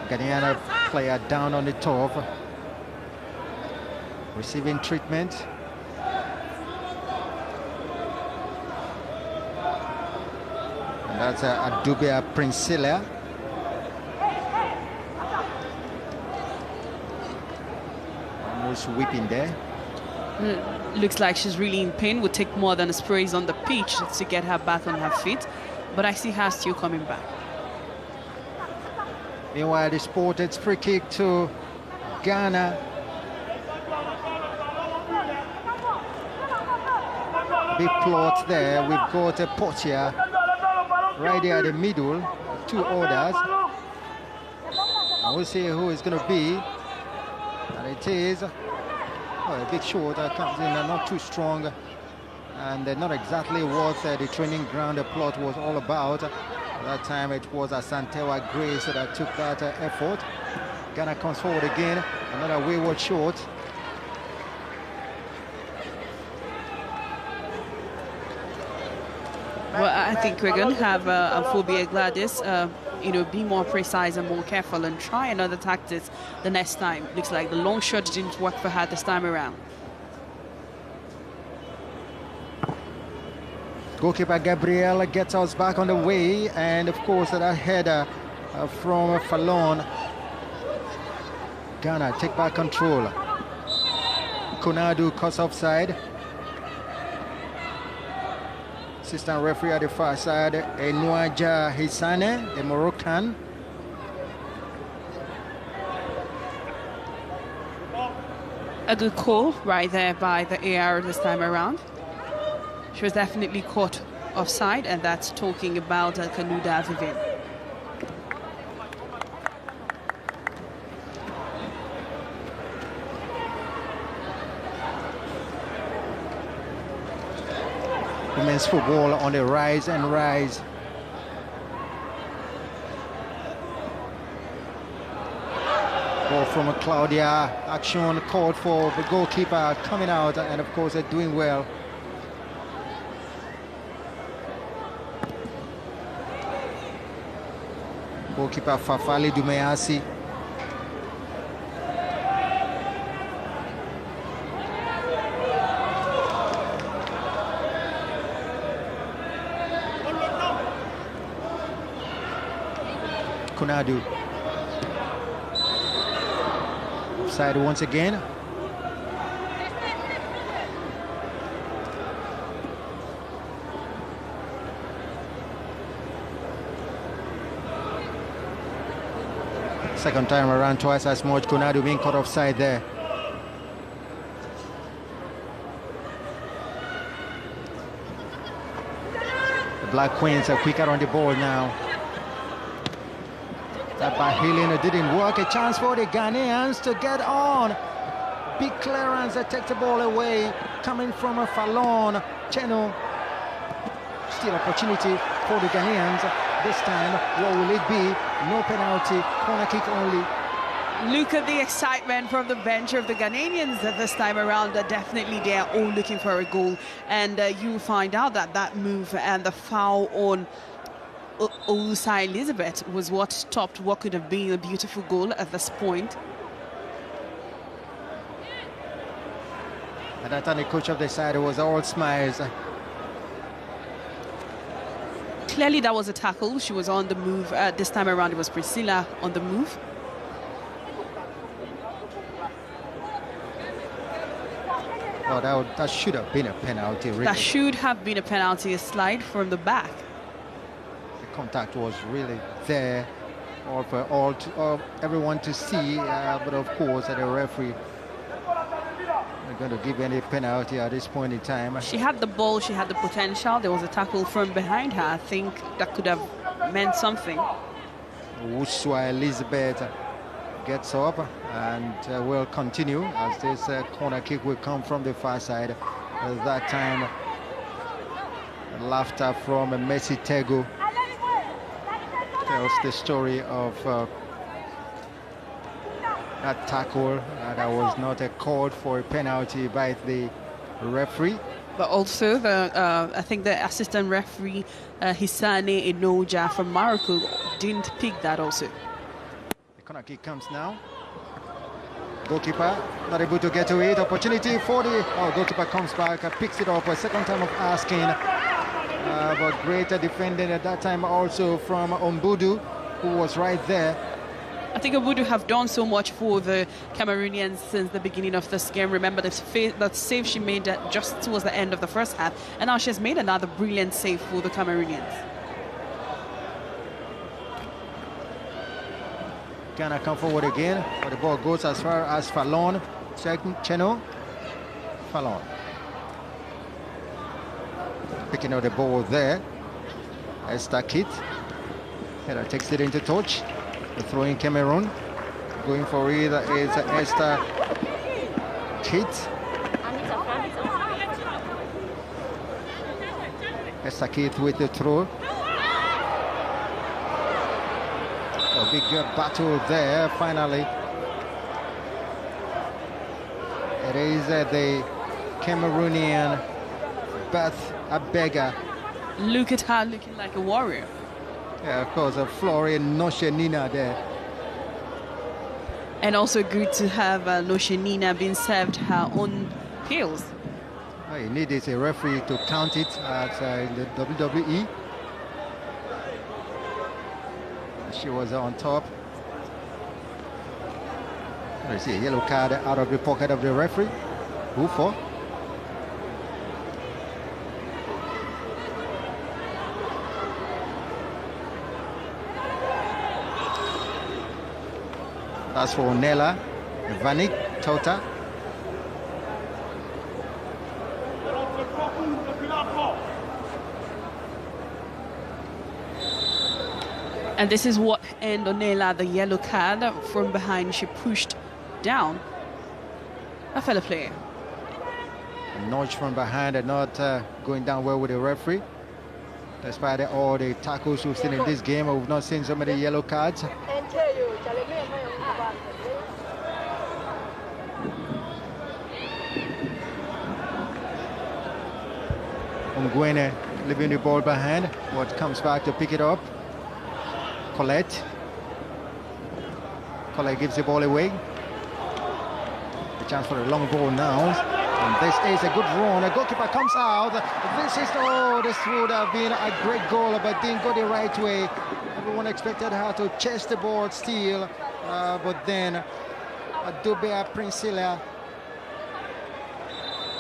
Ghanaian player down on the top, receiving treatment. And that's Adubia Princilla. Almost whipping there. Looks like she's really in pain. Would take more than a sprays on the pitch to get her back on her feet. But I see her still coming back. Meanwhile, the sported free kick to Ghana. Big plot there. We've got a Portia right there at the middle, 2 orders. And we'll see who it's going to be. And it is a big shot that comes in, not too strong. And not exactly what the training ground plot was all about. That time it was Asantewa Grace that took that effort. Ghana comes forward again, another wayward shot. Well, I think we're going to have Amphobia Gladys, be more precise and more careful and try another tactics the next time. Looks like the long shot didn't work for her this time around. Goalkeeper Gabriel gets us back on the way, and of course that header from Fallon. Ghana take back control. Konadu cuts offside. Assistant referee at the far side, Enwaja Hisane, the Moroccan. A good call right there by the AR this time around. She was definitely caught offside, and that's talking about Kanuda Vivian. Women's football on the rise and rise. Ball from Claudia, action called for the goalkeeper coming out, and of course they're doing well. Goalkeeper Fafali Dumeasi. Konadu. Offside once again. Second time around, twice as much. Konadu being caught offside there. The Black Queens are quicker on the ball now. That by Helena didn't work. A chance for the Ghanaians to get on. Big clearance that takes the ball away. Coming from a Fallon. Cheno. Still opportunity for the Ghanaians. This time, what will it be? No penalty, corner kick only. Look at the excitement from the bench of the Ghanaians this time around. Definitely they are all looking for a goal. And you find out that that move and the foul on Olusa Elizabeth was what stopped what could have been a beautiful goal at this point. At that time, the coach of the side was all smiles. Clearly that was a tackle. She was on the move. This time around it was Priscilla on the move. Oh, that should have been a penalty, really. That should have been a penalty, a slide from the back. The contact was really there, all for everyone to see, but of course the referee not going to give any penalty at this point in time. She had the ball, she had the potential. There was a tackle from behind her. I think that could have meant something. Uswa Elizabeth gets up and will continue as this corner kick will come from the far side. At that time, laughter from Messi Tego tells the story of that tackle that was not a call for a penalty by the referee. But also, I think the assistant referee, Hisane Enoja from Morocco, didn't pick that also. The Corner kick comes now. Goalkeeper not able to get to it. Opportunity for the goalkeeper comes back, picks it up a second time of asking. But greater defending at that time also from Ombudu, who was right there. I think Ombudu have done so much for the Cameroonians since the beginning of this game. Remember that save she made just towards the end of the first half, and now she has made another brilliant save for the Cameroonians. Ghana come forward again, but the ball goes as far as Fallon. Cheno. Fallon. Picking up the ball there. Esther Kit. Header takes it into touch. The throw in Cameroon. Going for it is Esther Kit. Esther Kit with the throw. A big battle there, finally. It is the Cameroonian Beth Abega. Look at her looking like a warrior. Yeah, of course, Florian Noshenina there. And also good to have Noshenina being served her own pills. Well, you need a referee to count it in the WWE. She was on top. You see a yellow card out of the pocket of the referee. Who for? That's for Nella Vanik Tota. And this is what earned Onela the yellow card. From behind, she pushed down a fellow player. A nudge from behind and not going down well with the referee. Despite all the tackles we've seen in this game, we've not seen so many yellow cards. Ongwene leaving the ball behind. What comes back to pick it up? Colette gives the ball away. The chance for a long ball now. And this is a good run. A goalkeeper comes out. This would have been a great goal, but didn't go the right way. Everyone expected her to chase the ball still, but then Dubea Princilla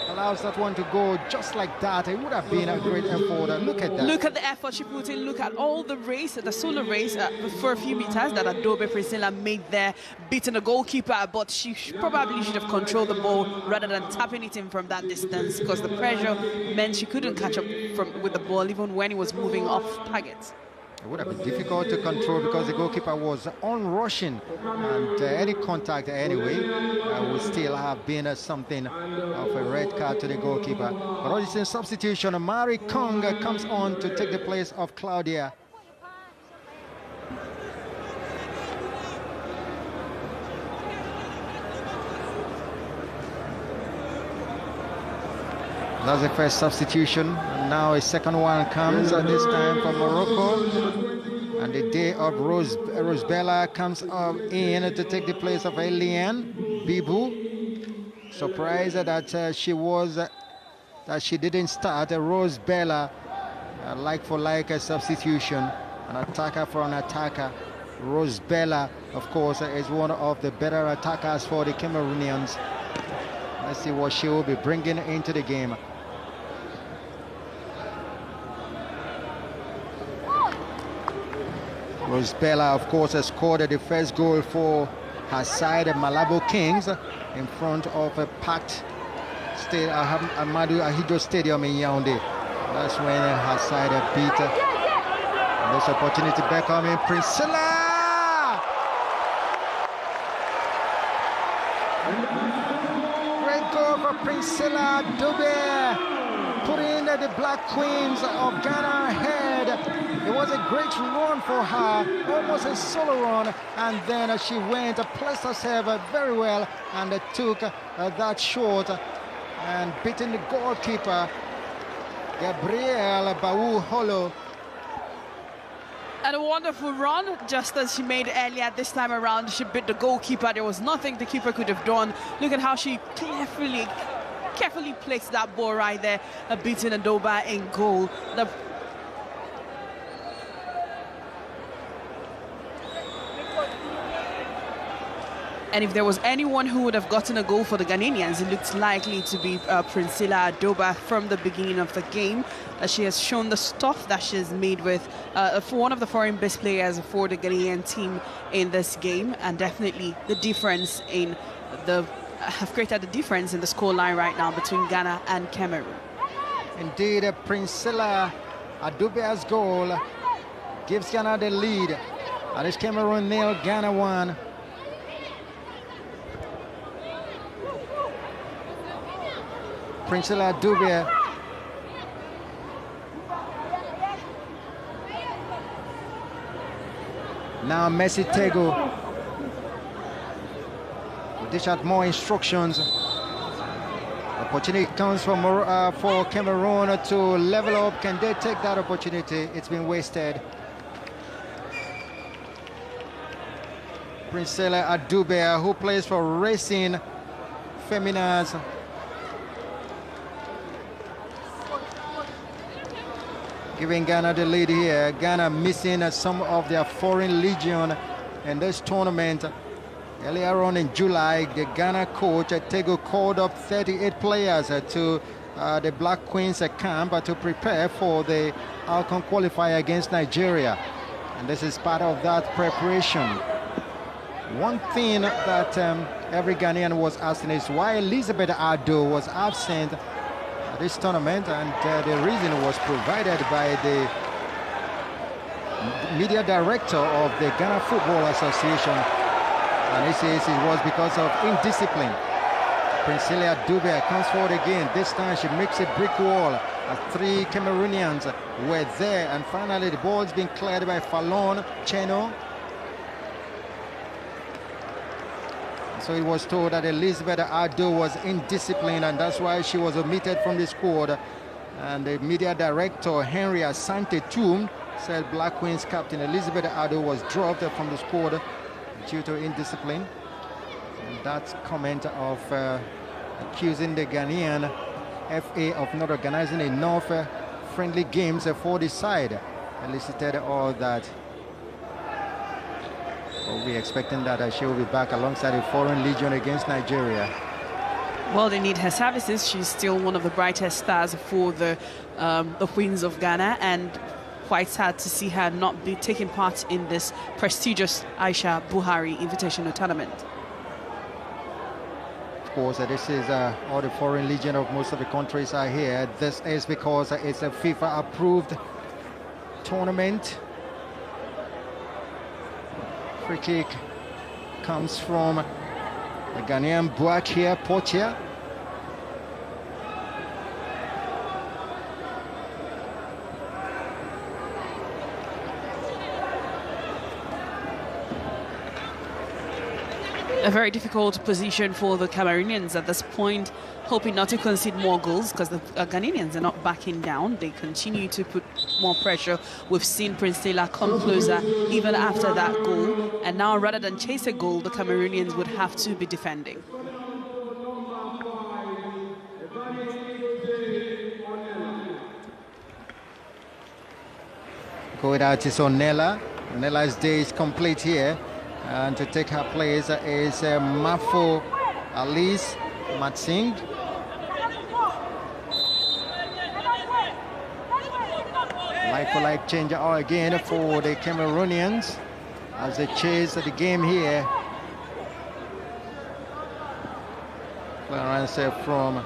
allows that one to go just like that. It would have been a great effort. Look at that. Look at the effort she put in. Look at all the race, the solo race for a few meters that Adobe Priscilla made there, beating the goalkeeper. But she probably should have controlled the ball rather than tapping it in from that distance, because the pressure meant she couldn't catch up with the ball even when it was moving off target. It would have been difficult to control because the goalkeeper was on-rushing, and any contact anyway would still have been something of a red card to the goalkeeper. But all this in substitution, Mari Kong comes on to take the place of Claudia. That's the first substitution, and now a second one comes at this time from Morocco. And the day of Rosbella comes up in to take the place of Eliane Bibu. Surprised that she didn't start. Rosbella, like for like a substitution, an attacker for an attacker. Rosbella, of course, is one of the better attackers for the Cameroonians. Let's see what she will be bringing into the game. Rosbella, of course, has scored the first goal for her side, Malabo Kings, in front of a packed Amadou Ahidjo Stadium in Yaoundé. That's when her side beat. And this opportunity back on in Priscilla! Great goal for Priscilla Dube, putting the Black Queens of Ghana ahead. It was a great run for her, almost a solo run, and then she went, placed herself very well, and took that shot and beating the goalkeeper, Gabriel Bawu Holo. And a wonderful run, just as she made earlier this time around. She beat the goalkeeper. There was nothing the keeper could have done. Look at how she carefully placed that ball right there, beating Adoba in goal. And if there was anyone who would have gotten a goal for the Ghanaians, it looks likely to be Priscilla Adoba from the beginning of the game. She has shown the stuff that she's made with for one of the foreign best players for the Ghanaian team in this game, and definitely the difference in have created the difference in the scoreline right now between Ghana and Cameroon. Indeed, Priscilla Adoba's goal gives Ghana the lead. And it's Cameroon 0, Ghana 1. Priscilla Adoba. Now Messi Tego. We dish out more instructions. Opportunity comes for Cameroon to level up. Can they take that opportunity? It's been wasted. Priscilla Adoba, who plays for Racing Feminas. Giving Ghana the lead here. Ghana missing some of their foreign legion in this tournament. Earlier on in July, the Ghana coach Tego called up 38 players to the Black Queens camp to prepare for the Alcon qualifier against Nigeria. And this is part of that preparation. One thing that every Ghanaian was asking is why Elizabeth Ado was absent at this tournament, and the reason was provided by the media director of the Ghana Football Association, and he says it was because of indiscipline. Priscilla Adoba comes forward again. This time she makes a brick wall as 3 Cameroonians were there, and finally the ball's been cleared by Fallon Cheno. So it was told that Elizabeth Ado was indisciplined, and that's why she was omitted from the squad. And the media director, Henry Asante Toom, said Black Queens captain Elizabeth Ado was dropped from the squad due to indiscipline. And that comment of accusing the Ghanaian FA of not organizing enough friendly games for the side elicited all that. We'll be expecting that she will be back alongside a foreign legion against Nigeria. Well, they need her services. She's still one of the brightest stars for the Queens of Ghana, and quite sad to see her not be taking part in this prestigious Aisha Buhari Invitational Tournament. Of course, this is all the foreign legion of most of the countries are here. This is because it's a FIFA-approved tournament. Free kick comes from the Ghanaian Boakia Portia. A very difficult position for the Cameroonians at this point, hoping not to concede more goals because the Ghanaians are not backing down. They continue to put more pressure. We've seen Priscilla come closer even after that goal. And now, rather than chase a goal, the Cameroonians would have to be defending. Going out is Onella. Onella's day is complete here. And to take her place is Mafo Alice Matsing. Like-for-like change again for the Cameroonians as they chase the game here. Clearance from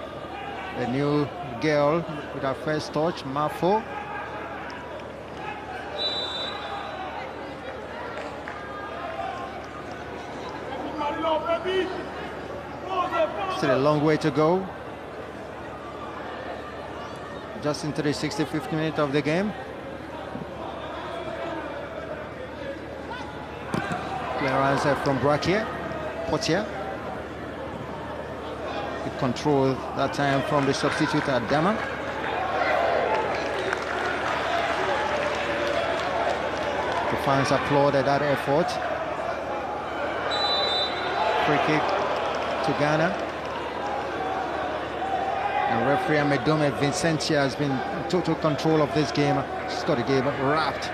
the new girl with her first touch, Mafo. Still a long way to go. Just into the 65th minute of the game. Clearance from Brakia, Portia. Good control that time from the substitute Adama. The fans applauded that effort. Free kick to Ghana. And referee Amedome Vincentia has been in total control of this game. She's got the game wrapped.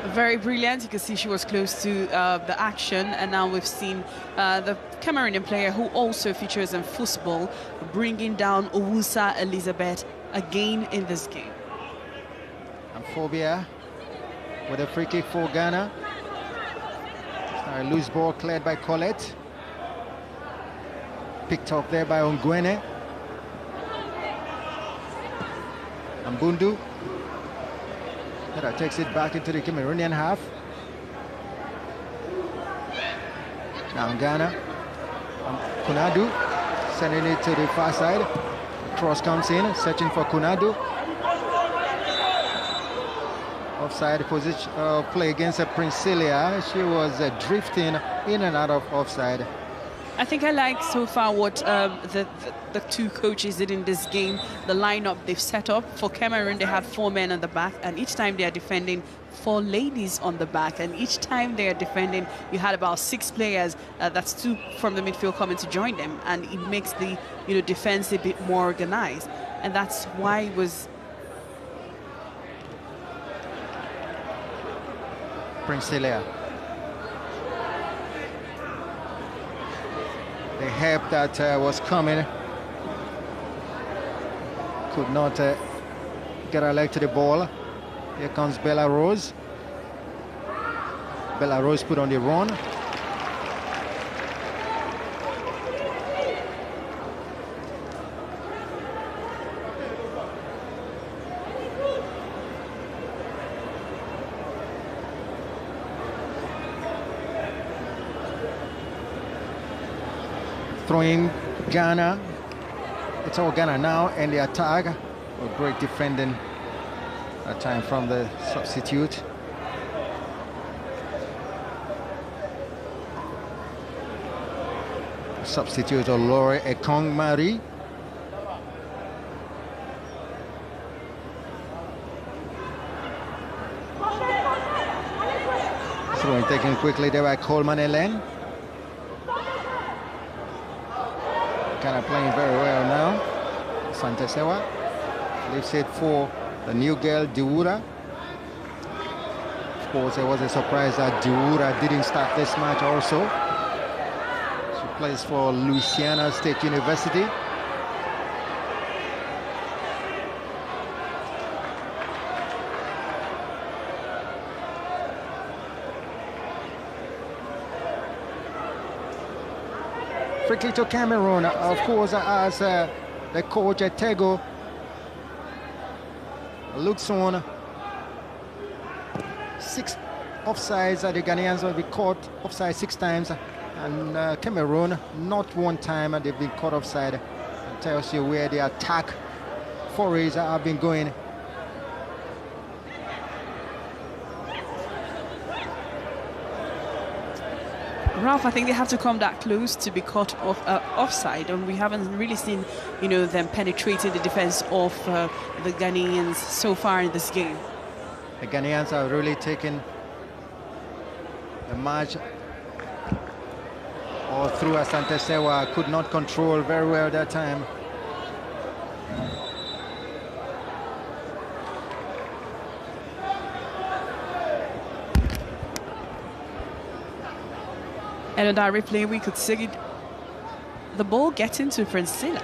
Very brilliant. You can see she was close to the action, and now we've seen the Cameroonian player who also features in football bringing down Owusa Elizabeth again in this game. And Phobia with a free kick for Ghana. A loose ball cleared by Colette. Picked up there by Ongwene. And Bundu. That takes it back into the Cameroonian half. Now Ghana. Kunadu sending it to the far side. Cross comes in, searching for Kunadu. Offside position play against Princelia. She was drifting in and out of offside. I think I like so far what the two coaches did in this game. The lineup they've set up. For Cameroon, they have 4 men on the back, and each time they are defending, 4 ladies on the back. And each time they are defending, you had about 6 players. That's 2 from the midfield coming to join them, and it makes the defense a bit more organized. And that's why it was. Princelia. The help that was coming could not get her leg to the ball. Here comes Bella Rose. Bella Rose put on the run. Throwing Ghana. It's all Ghana now, and the attack. A great defending that time from the substitute. Substitute Olore Ekong Marie. Throwing taken quickly there by Coleman Ellen. Kind of playing very well now. Santesewa leaves it for the new girl Diwura. Of course, it was a surprise that Diwura didn't start this match also. She plays for Louisiana State University. Free kick to Cameroon, of course, as the coach Etego looks on. 6 offsides. The Ghanaians will be caught offside 6 times, and Cameroon not 1 time they've been caught offside. It tells you where the attack forays have been going. Ralph, I think they have to come that close to be caught offside, and we haven't really seen, them penetrating the defense of the Ghanaians so far in this game. The Ghanaians have really taken the match all through. Asante Sewa could not control very well that time. And on that replay, we could see the ball get into Princelia.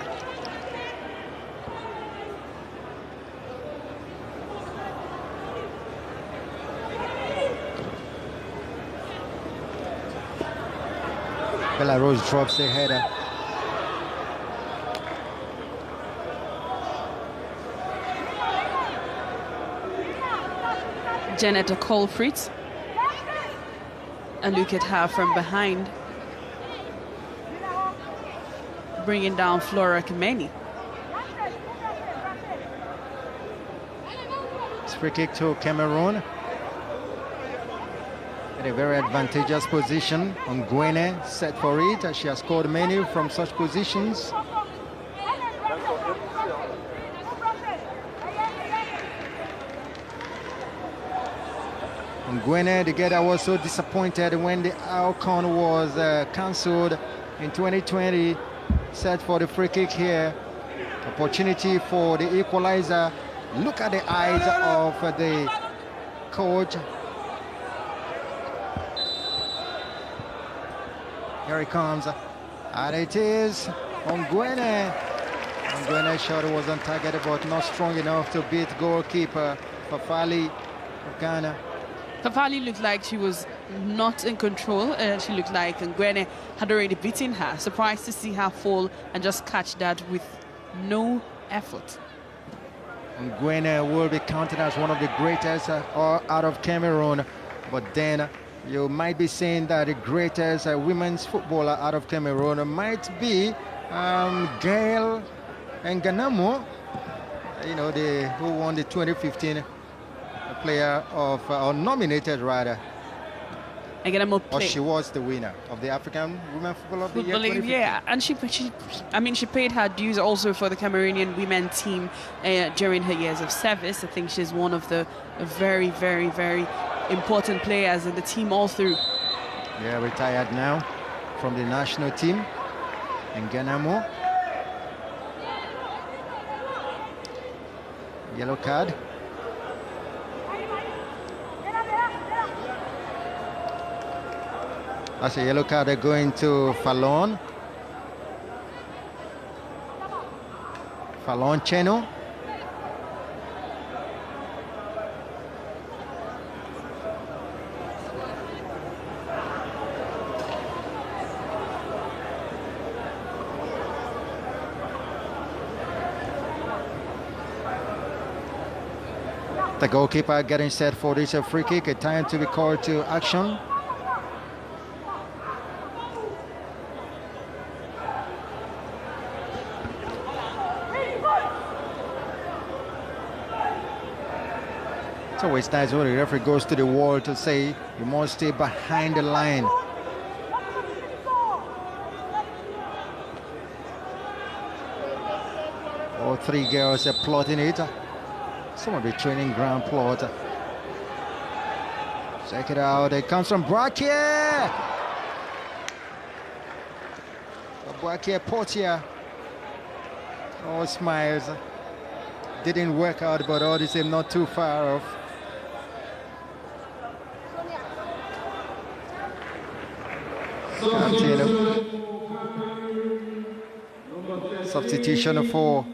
Bella Rose drops the header. Janet Colfritz. And look at her from behind, bringing down Flora Kimeni. It's free kick to Cameroon. At a very advantageous position. Ongwene set for it, as she has scored many from such positions. Ngwene, the girl that was so disappointed when the outcome was cancelled in 2020, set for the free kick here. Opportunity for the equalizer. Look at the eyes of the coach. Here he comes. And it is Ngwene. Ngwene's shot was on target, but not strong enough to beat goalkeeper Fafali of Ghana. Fafali looked like she was not in control. She looked like Ngwene had already beaten her. Surprised to see her fall and just catch that with no effort. Ngwene will be counted as one of the greatest out of Cameroon, but then you might be saying that the greatest women's footballer out of Cameroon might be Gail Nganamo, you know, who won the 2015 player of, or nominated rather. Or she was the winner of the African Women Footballer of the Year. Yeah, and she paid her dues also for the Cameroonian women team during her years of service. I think she's one of the very, very, very important players in the team all through. Yeah, retired now from the national team. Nganamo. Yellow card. That's a yellow card going to Fallon. Fallon Cheno. The goalkeeper getting set for this free kick. A time to be called to action. It's always nice when the referee goes to the wall to say you must stay behind the line. All three girls are plotting it. Some of the training ground plot. Check it out. It comes from Boakie. Boakie Portia. All smiles. Didn't work out, but all the same, not too far off. Substitution for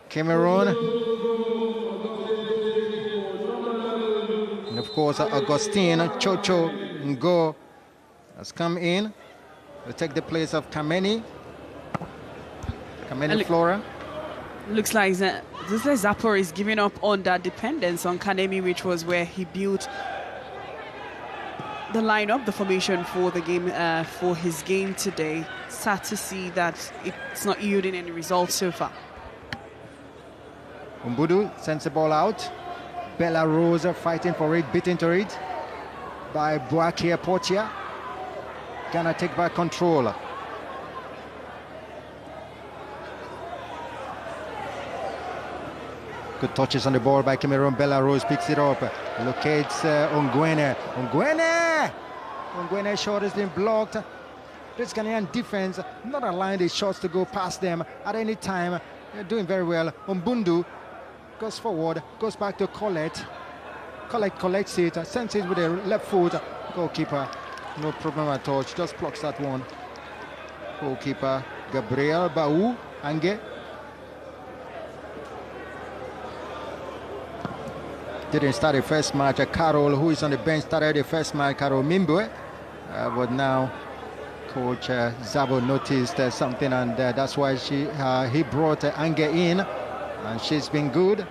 Cameroon. And of course, Augustine Chocho Ngo has come in to take the place of Kameni Flora. Looks like Zapor is giving up on that dependence on Kanemi, which was where he built the lineup, the formation for the game, for his game today. Sad to see that it's not yielding any results so far. Umbudu sends the ball out. Bella Rosa fighting for it, beaten to it by Boakie Portia. Ghana take back control. Good touches on the ball by Cameroon. Bella Rose picks it up. Locates Ngwene. Ngwene shot has been blocked. This Ghanaian defense not allowing the shots to go past them at any time. They're doing very well. Umbundu goes forward, goes back to Colette. Colette collects it, sends it with the left foot. Goalkeeper, no problem at all. She just blocks that one. Goalkeeper Gabriel Baou Ange. Didn't start the first match. Carol, who is on the bench, started the first match. Carol Mimbwe, but now Coach Zabo noticed something, and that's why he brought Ange in, and she's been good.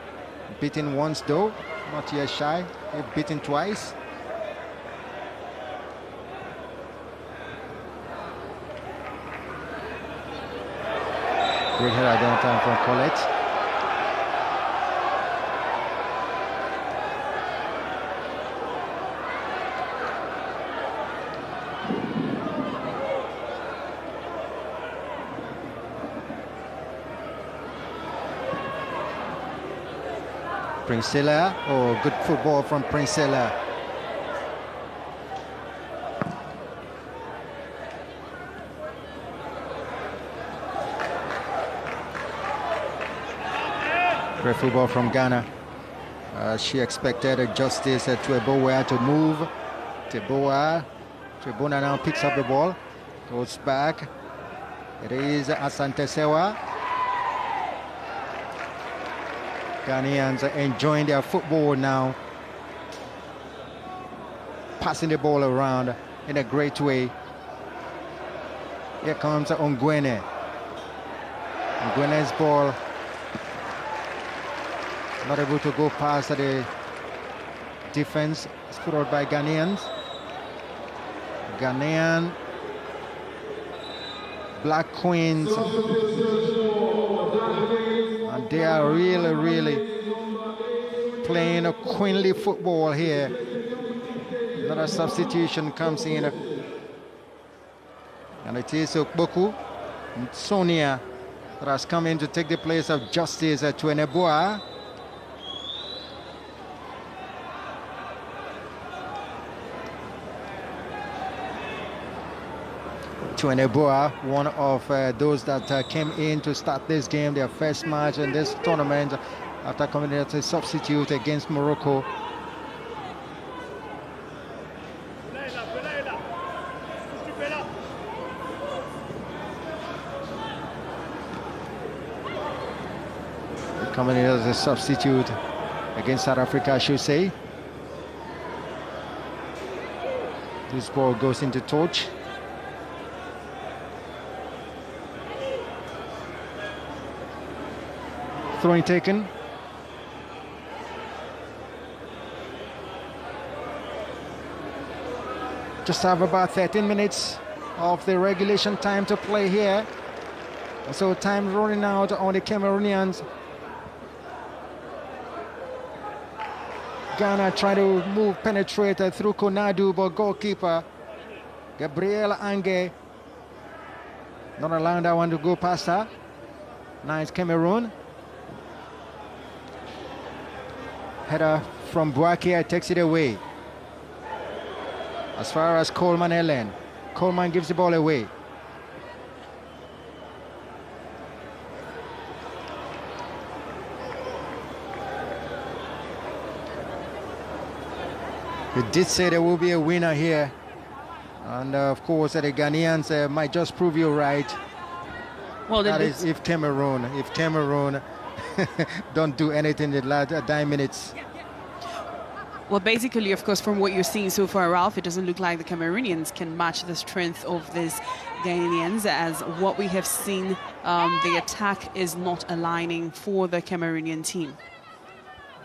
Beaten once though, not yet shy. Beaten twice. Great header down time from Colette. Princella, good football from Princella. Great football from Ghana. She expected Justice Tweboa to move. Twebona now picks up the ball, goes back. It is Asante Sewa. Ghanaians are enjoying their football now, passing the ball around in a great way. Here comes Ongwene. Ongwene's ball not able to go past the defense. It's put out by Ghanaians. Ghanaian Black Queens, and they are really playing a queenly football here. Another substitution comes in, and it is Okboku Sonia that has come in to take the place of Justice Tweboa. Tweboa, one of those that came in to start this game, their first match in this tournament, after coming in as a substitute against Morocco. Coming in as a substitute against South Africa, I should say. This ball goes into touch. Throwing taken. Just have about 13 minutes of the regulation time to play here. So time running out on the Cameroonians. Ghana trying to move, penetrate through Konadu, but goalkeeper Gabriel Ange not allowing that one to go past her. Nice Cameroon. Header from Boakia takes it away. As far as Coleman Ellen. Coleman gives the ball away. They did say there will be a winner here. And of course, the Ghanaians might just prove you right. Well, that is if Cameroon don't do anything in the last 9 minutes. Well, basically, of course, from what you're seeing so far, Ralph, it doesn't look like the Cameroonians can match the strength of these Ghanaians. As what we have seen, the attack is not aligning for the Cameroonian team.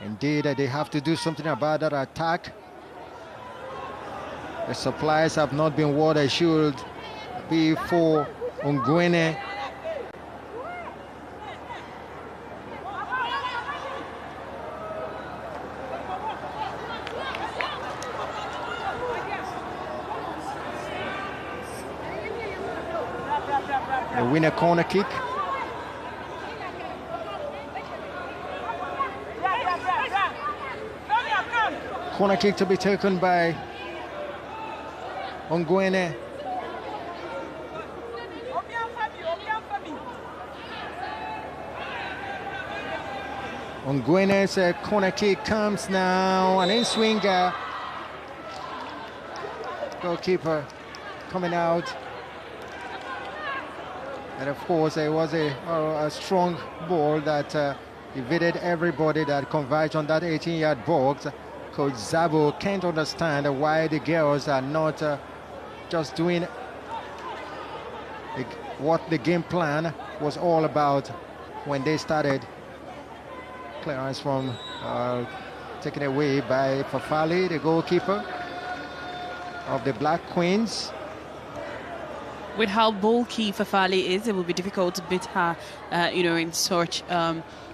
Indeed, they have to do something about that attack. The supplies have not been what they should be for Ongwene. They win a corner kick. Corner kick to be taken by Ongwene. Ongwene's corner kick comes now, and in swinger. Goalkeeper coming out. And of course, it was a strong ball that evaded everybody that converged on that 18-yard box. Coach Zabo can't understand why the girls are not just doing what the game plan was all about when they started. Clearance from taken away by Fafali, the goalkeeper of the Black Queens. With how bulky Fafali is, it will be difficult to beat her, in such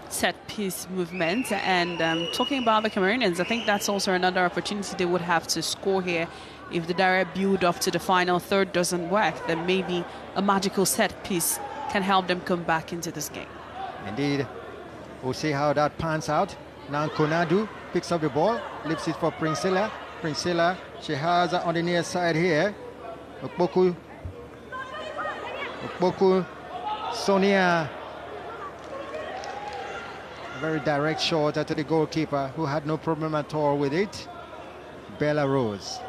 set-piece movement. And talking about the Cameroonians, I think that's also another opportunity they would have to score here. If the direct build-up to the final third doesn't work, then maybe a magical set-piece can help them come back into this game. Indeed. We'll see how that pans out. Now Konadu picks up the ball, lifts it for Princilla. Princilla, she has on the near side here. Okboku, Sonia. A very direct shot to the goalkeeper, who had no problem at all with it. Bella Rose.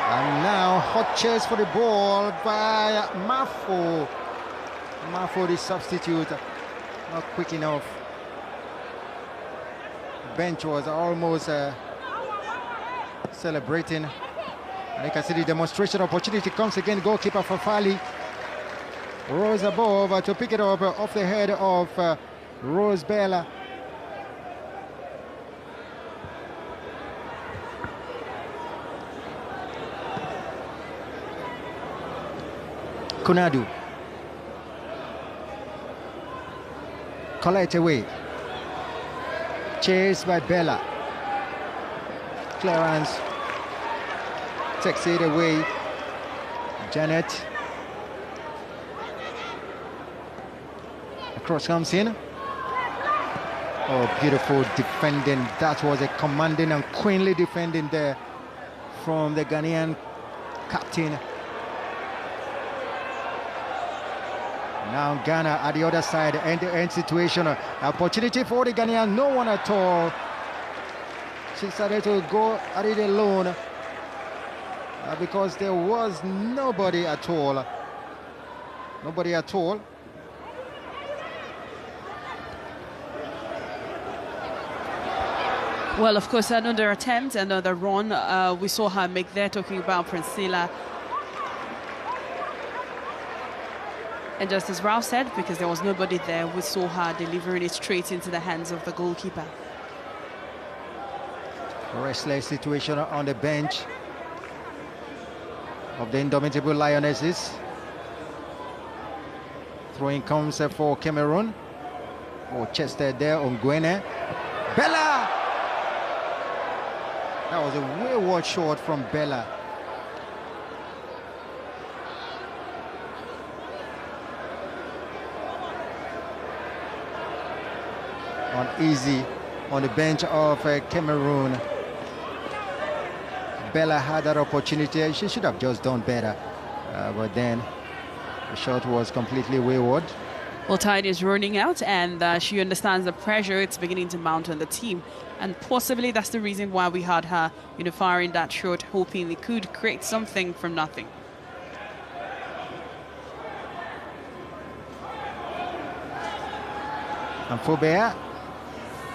And now hot chase for the ball by Mafo. Mafo, the substitute, not quick enough. Bench was almost celebrating. And you can see the demonstration opportunity comes again. Goalkeeper Fafali. Rose above to pick it up off the head of Rose Bella. Kunadu. Collect away. Chased by Bella. Clarence takes it away. Janet. Cross comes in. Oh, beautiful defending. That was a commanding and queenly defending there from the Ghanaian captain. Now Ghana at the other side, end-to-end situation. Opportunity for the Ghanaian, no one at all. She decided to go at it alone because there was nobody at all. Nobody at all. Well, of course, another attempt, another run. We saw her make there, talking about Priscilla. And just as Ralph said, because there was nobody there, we saw her delivering it straight into the hands of the goalkeeper. Restless situation on the bench of the indomitable Lionesses. Throwing comes for Cameroon. Oh, chested there on Gwene. Bella! That was a wayward shot from Bella. Uneasy on the bench of Cameroon. Bella had that opportunity. She should have just done better. But then the shot was completely wayward. Well, time is running out, and she understands the pressure it's beginning to mount on the team. And possibly that's the reason why we had her, firing that shot, hoping they could create something from nothing. And Faubert,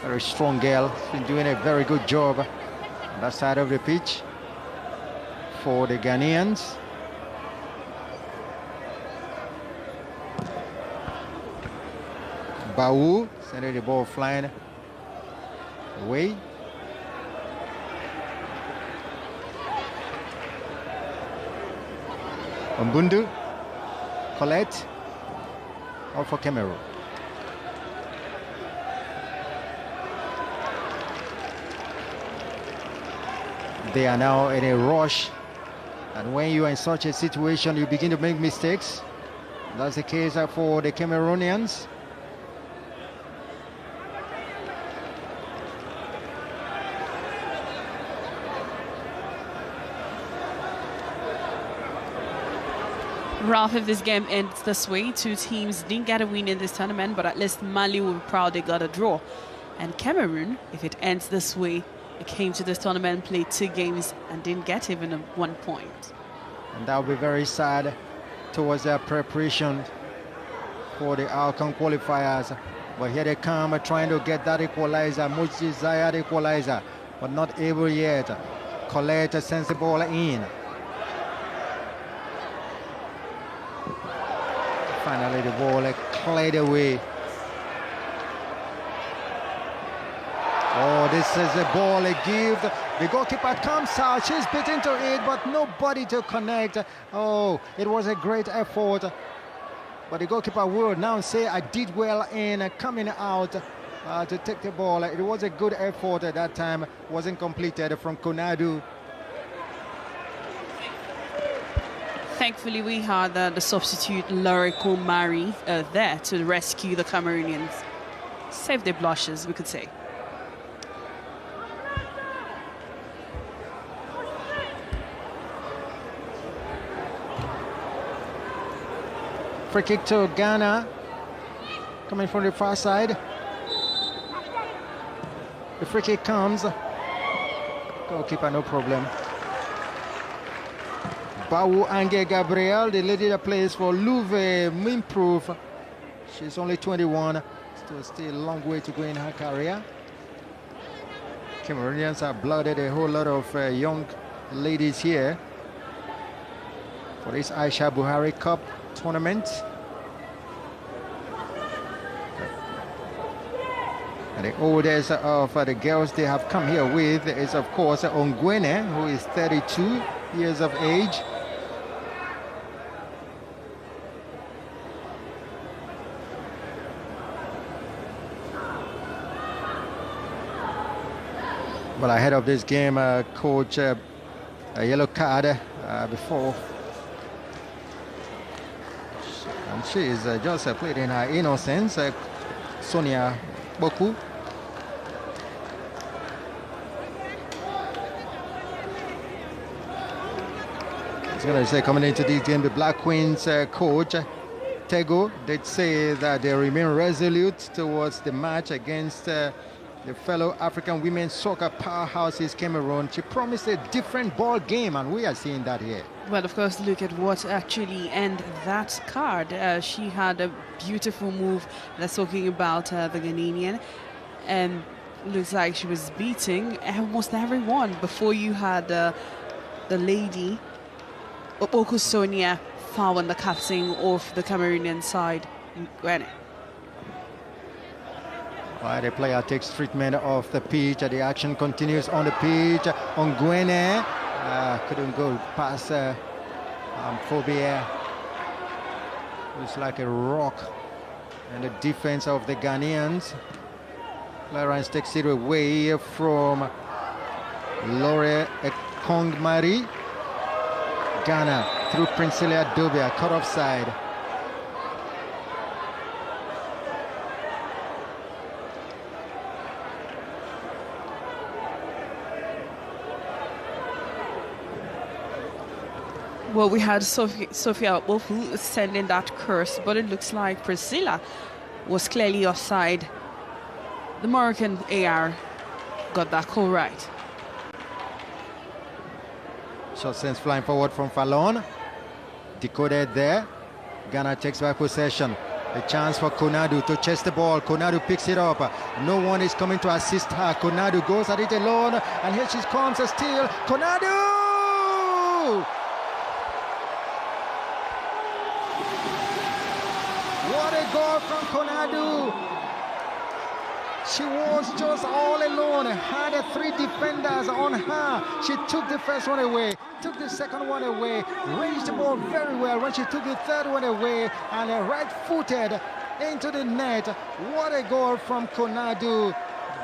very strong girl, she's been doing a very good job on that side of the pitch for the Ghanaians. Bawu sending the ball flying away. Mbundu, Colette, all for Cameroon. They are now in a rush, and when you are in such a situation, you begin to make mistakes. That's the case for the Cameroonians. Ralph, if this game ends this way, two teams didn't get a win in this tournament, but at least Mali will be proud they got a draw. And Cameroon, if it ends this way, it came to this tournament, played 2 games and didn't get even 1 point. And that will be very sad towards their preparation for the outcome qualifiers. But here they come trying to get that equalizer, much desired equalizer, but not able yet. Colette sends the ball in. Finally the ball cleared away. Oh, this is a ball, a give. The goalkeeper comes out, she's beaten to it, but nobody to connect. Oh, it was a great effort. But the goalkeeper will now say, I did well in coming out to take the ball. It was a good effort at that time. Wasn't completed from Konadu. Thankfully, we had the substitute Lorico Mari there to rescue the Cameroonians. Save their blushes, we could say. Free kick to Ghana. coming from the far side. The free kick comes. Goalkeeper, no problem. Bawu Ange Gabriel, the lady that plays for Louve Improve. She's only 21. Still a long way to go in her career. Cameroonians have blooded a whole lot of young ladies here for this Aisha Buhari Cup tournament. And the oldest of the girls they have come here with is, of course, Ongwene, who is 32 years of age. Well, ahead of this game, coach, a yellow card before. And she is just played in her innocence, Sonia Boku. It's going to say coming into this game, the Black Queens coach, Tego, did say that they remain resolute towards the match against the fellow African women's soccer powerhouses Cameroon. She promised a different ball game, and we are seeing that here. Well, of course, look at what actually ended that card. She had a beautiful move. That's talking about the Ghanaian, and looks like she was beating almost everyone. Before you had the lady, Oku Sonia, found the captain of the Cameroonian side, Gwene. Well, the player takes treatment of the pitch. The action continues on the pitch. Ongwene couldn't go past Phobia. It's like a rock. And the defense of the Ghanaians. Clarence takes it away from Lore Ekongmari. Ghana through Princelia Dobia, cut offside. Well, we had Sophia Bofu sending that curse, but it looks like Priscilla was clearly offside. The Moroccan AR got that call right. Shot sends flying forward from Fallon. Decoded there. Ghana takes back possession. A chance for Konadu to chase the ball. Konadu picks it up. No one is coming to assist her. Konadu goes at it alone, and here she comes, a steal. Konadu! What a goal from Konadu! She was just all alone, had 3 defenders on her. She took the first one away, took the second one away, ranged the ball very well when she took the third one away, and right-footed into the net. What a goal from Konadu.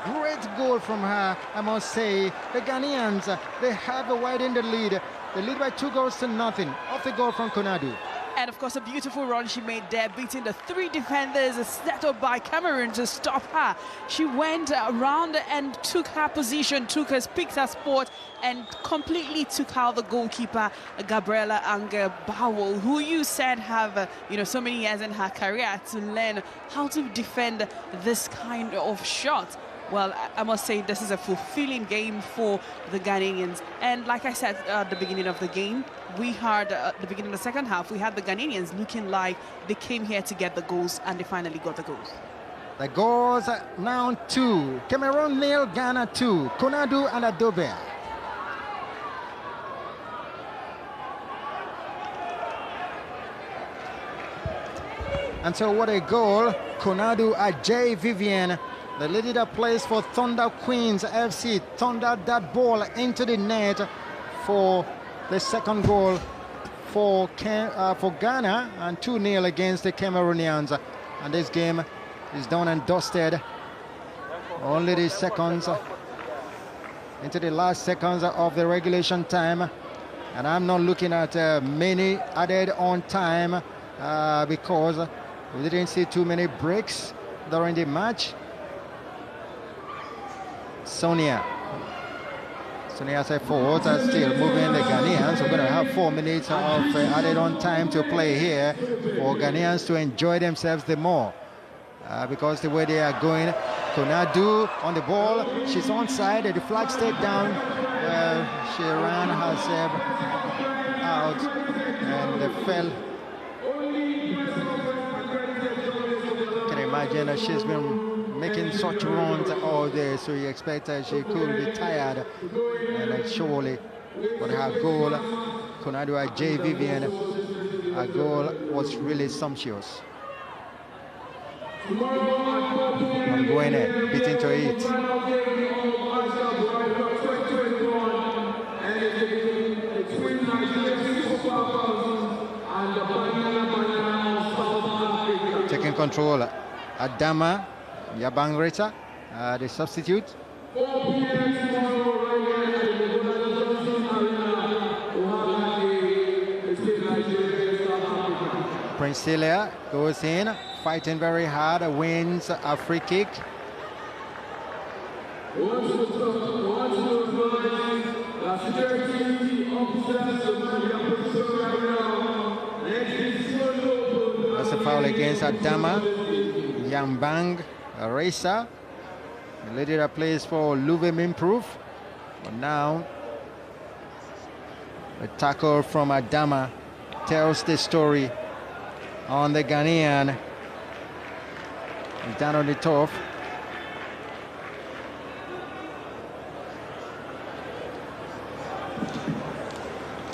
Great goal from her, I must say. The Ghanaians, they have widened the lead. They lead by 2-0 off the goal from Konadu. And of course, a beautiful run she made there, beating the 3 defenders set up by Cameroon to stop her. She went around and took her position, picked her spot, and completely took out the goalkeeper, Gabriela Ange Bowell, who you said have so many years in her career to learn how to defend this kind of shot. Well, I must say this is a fulfilling game for the Ghanaians. And like I said at the beginning of the game, we had, at the beginning of the second half, we had the Ghanaians looking like they came here to get the goals, and they finally got the goals. The goals now 2. Cameroon 0, Ghana 2. Konadu and Adobe. And so what a goal. Konadu Ajay Vivian, the lady that plays for Thunder Queens FC, thundered that ball into the net for the second goal for Ghana, and 2-0 against the Cameroonians. And this game is done and dusted. Only the seconds into the last seconds of the regulation time. And I'm not looking at many added on time because we didn't see too many breaks during the match. Sonia Forward are still moving the Ghanaians. We're going to have 4 minutes of added on time to play here for Ghanaians to enjoy themselves the more. because the way they are going. Konadu on the ball, she's onside, the flag stayed down. She ran herself out and fell. Can you imagine that she's been making such runs all day, so you expect that she could be tired, and surely, but her goal, Konadu J. Vivian, her goal was really sumptuous. I'm going in, beating to it. Taking control, Adama Yabangreta, the substitute. Princelia goes in, fighting very hard, wins a free kick. That's a foul against Adama Yambang Reza, the lady that plays for Luvim Improve. But now a tackle from Adama tells the story on the Ghanaian. He's down on the turf.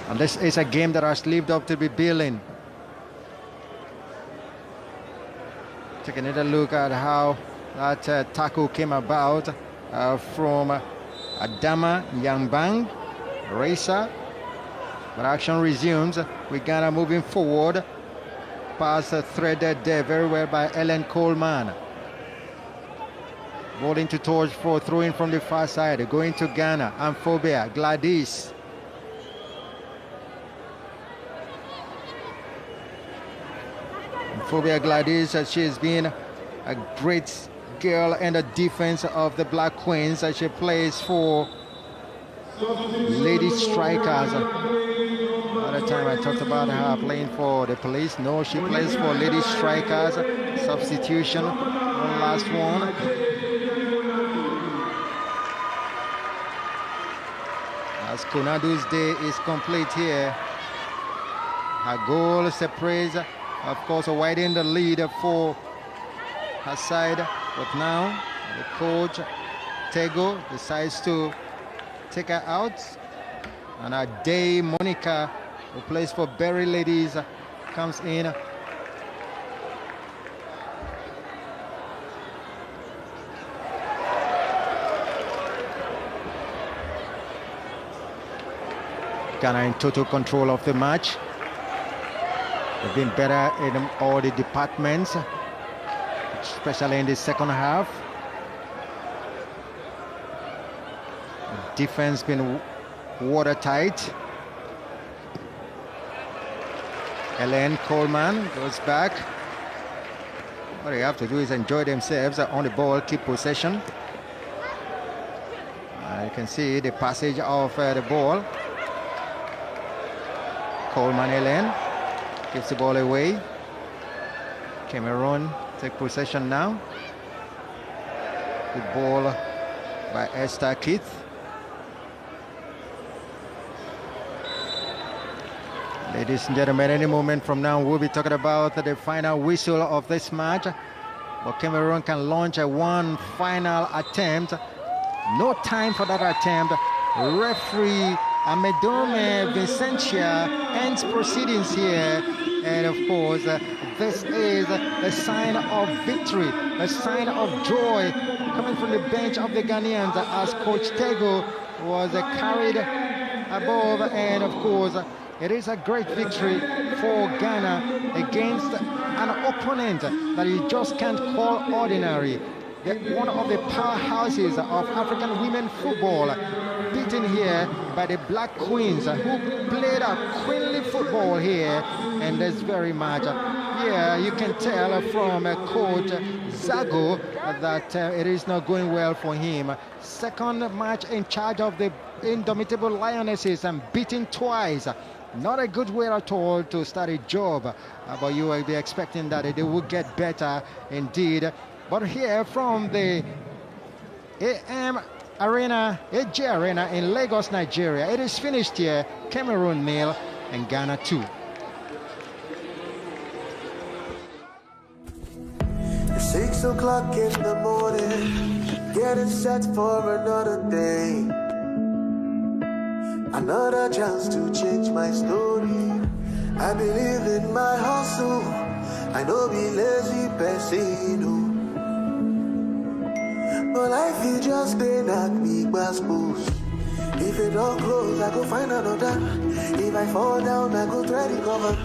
And this is a game that has lived up to the billing. Taking a look at how that tackle came about from Adama Yangbang Reza. But action resumes. With Ghana moving forward. Pass threaded there very well by Ellen Coleman. Ball into Torch for throwing from the far side. Going to Ghana. Amphobia. Gladys. Amphobia Gladys, she's been a great girl in the defense of the Black Queens. She plays for Lady Strikers. Other time I talked about her playing for the police. No, she plays for Lady Strikers. Substitution, one last one. As Konadu's day is complete here. Her goal separates, of course, widening the lead for her side. But now the coach, Tego, decides to take her out. And our day, Monica, who plays for Berry Ladies, comes in. Ghana in total control of the match. They've been better in all the departments, especially in the second half. The defense been watertight. Ellen Coleman goes back. What they have to do is enjoy themselves on the ball, keep possession. You can see the passage of the ball. Coleman Ellen gives the ball away. Cameroon take possession now. Good ball by Esther Keith. Ladies and gentlemen, any moment from now we'll be talking about the final whistle of this match. But Cameroon can launch one final attempt. No time for that attempt. Referee Amedome Vincentia ends proceedings here. And of course, this is a sign of victory, a sign of joy coming from the bench of the Ghanaians as Coach Tego was carried above. And of course, it is a great victory for Ghana against an opponent that you just can't call ordinary. One of the powerhouses of African women football, beaten here by the Black Queens, who played a queenly football here in this very match. Yeah, you can tell from Coach Zago that it is not going well for him. Second match in charge of the Indomitable Lionesses and beaten twice Not a good way at all to start a job, but you will be expecting that it will get better indeed. But here from the AJ Arena in Lagos, Nigeria, it is finished here. Cameroon 0 and Ghana 2. It's 6 o'clock in the morning, getting set for another day. Another chance to change my story. I believe in my hustle. I know be lazy person. But life is just they knock me boost. If it don't close, I go find another. If I fall down, I go try to recover.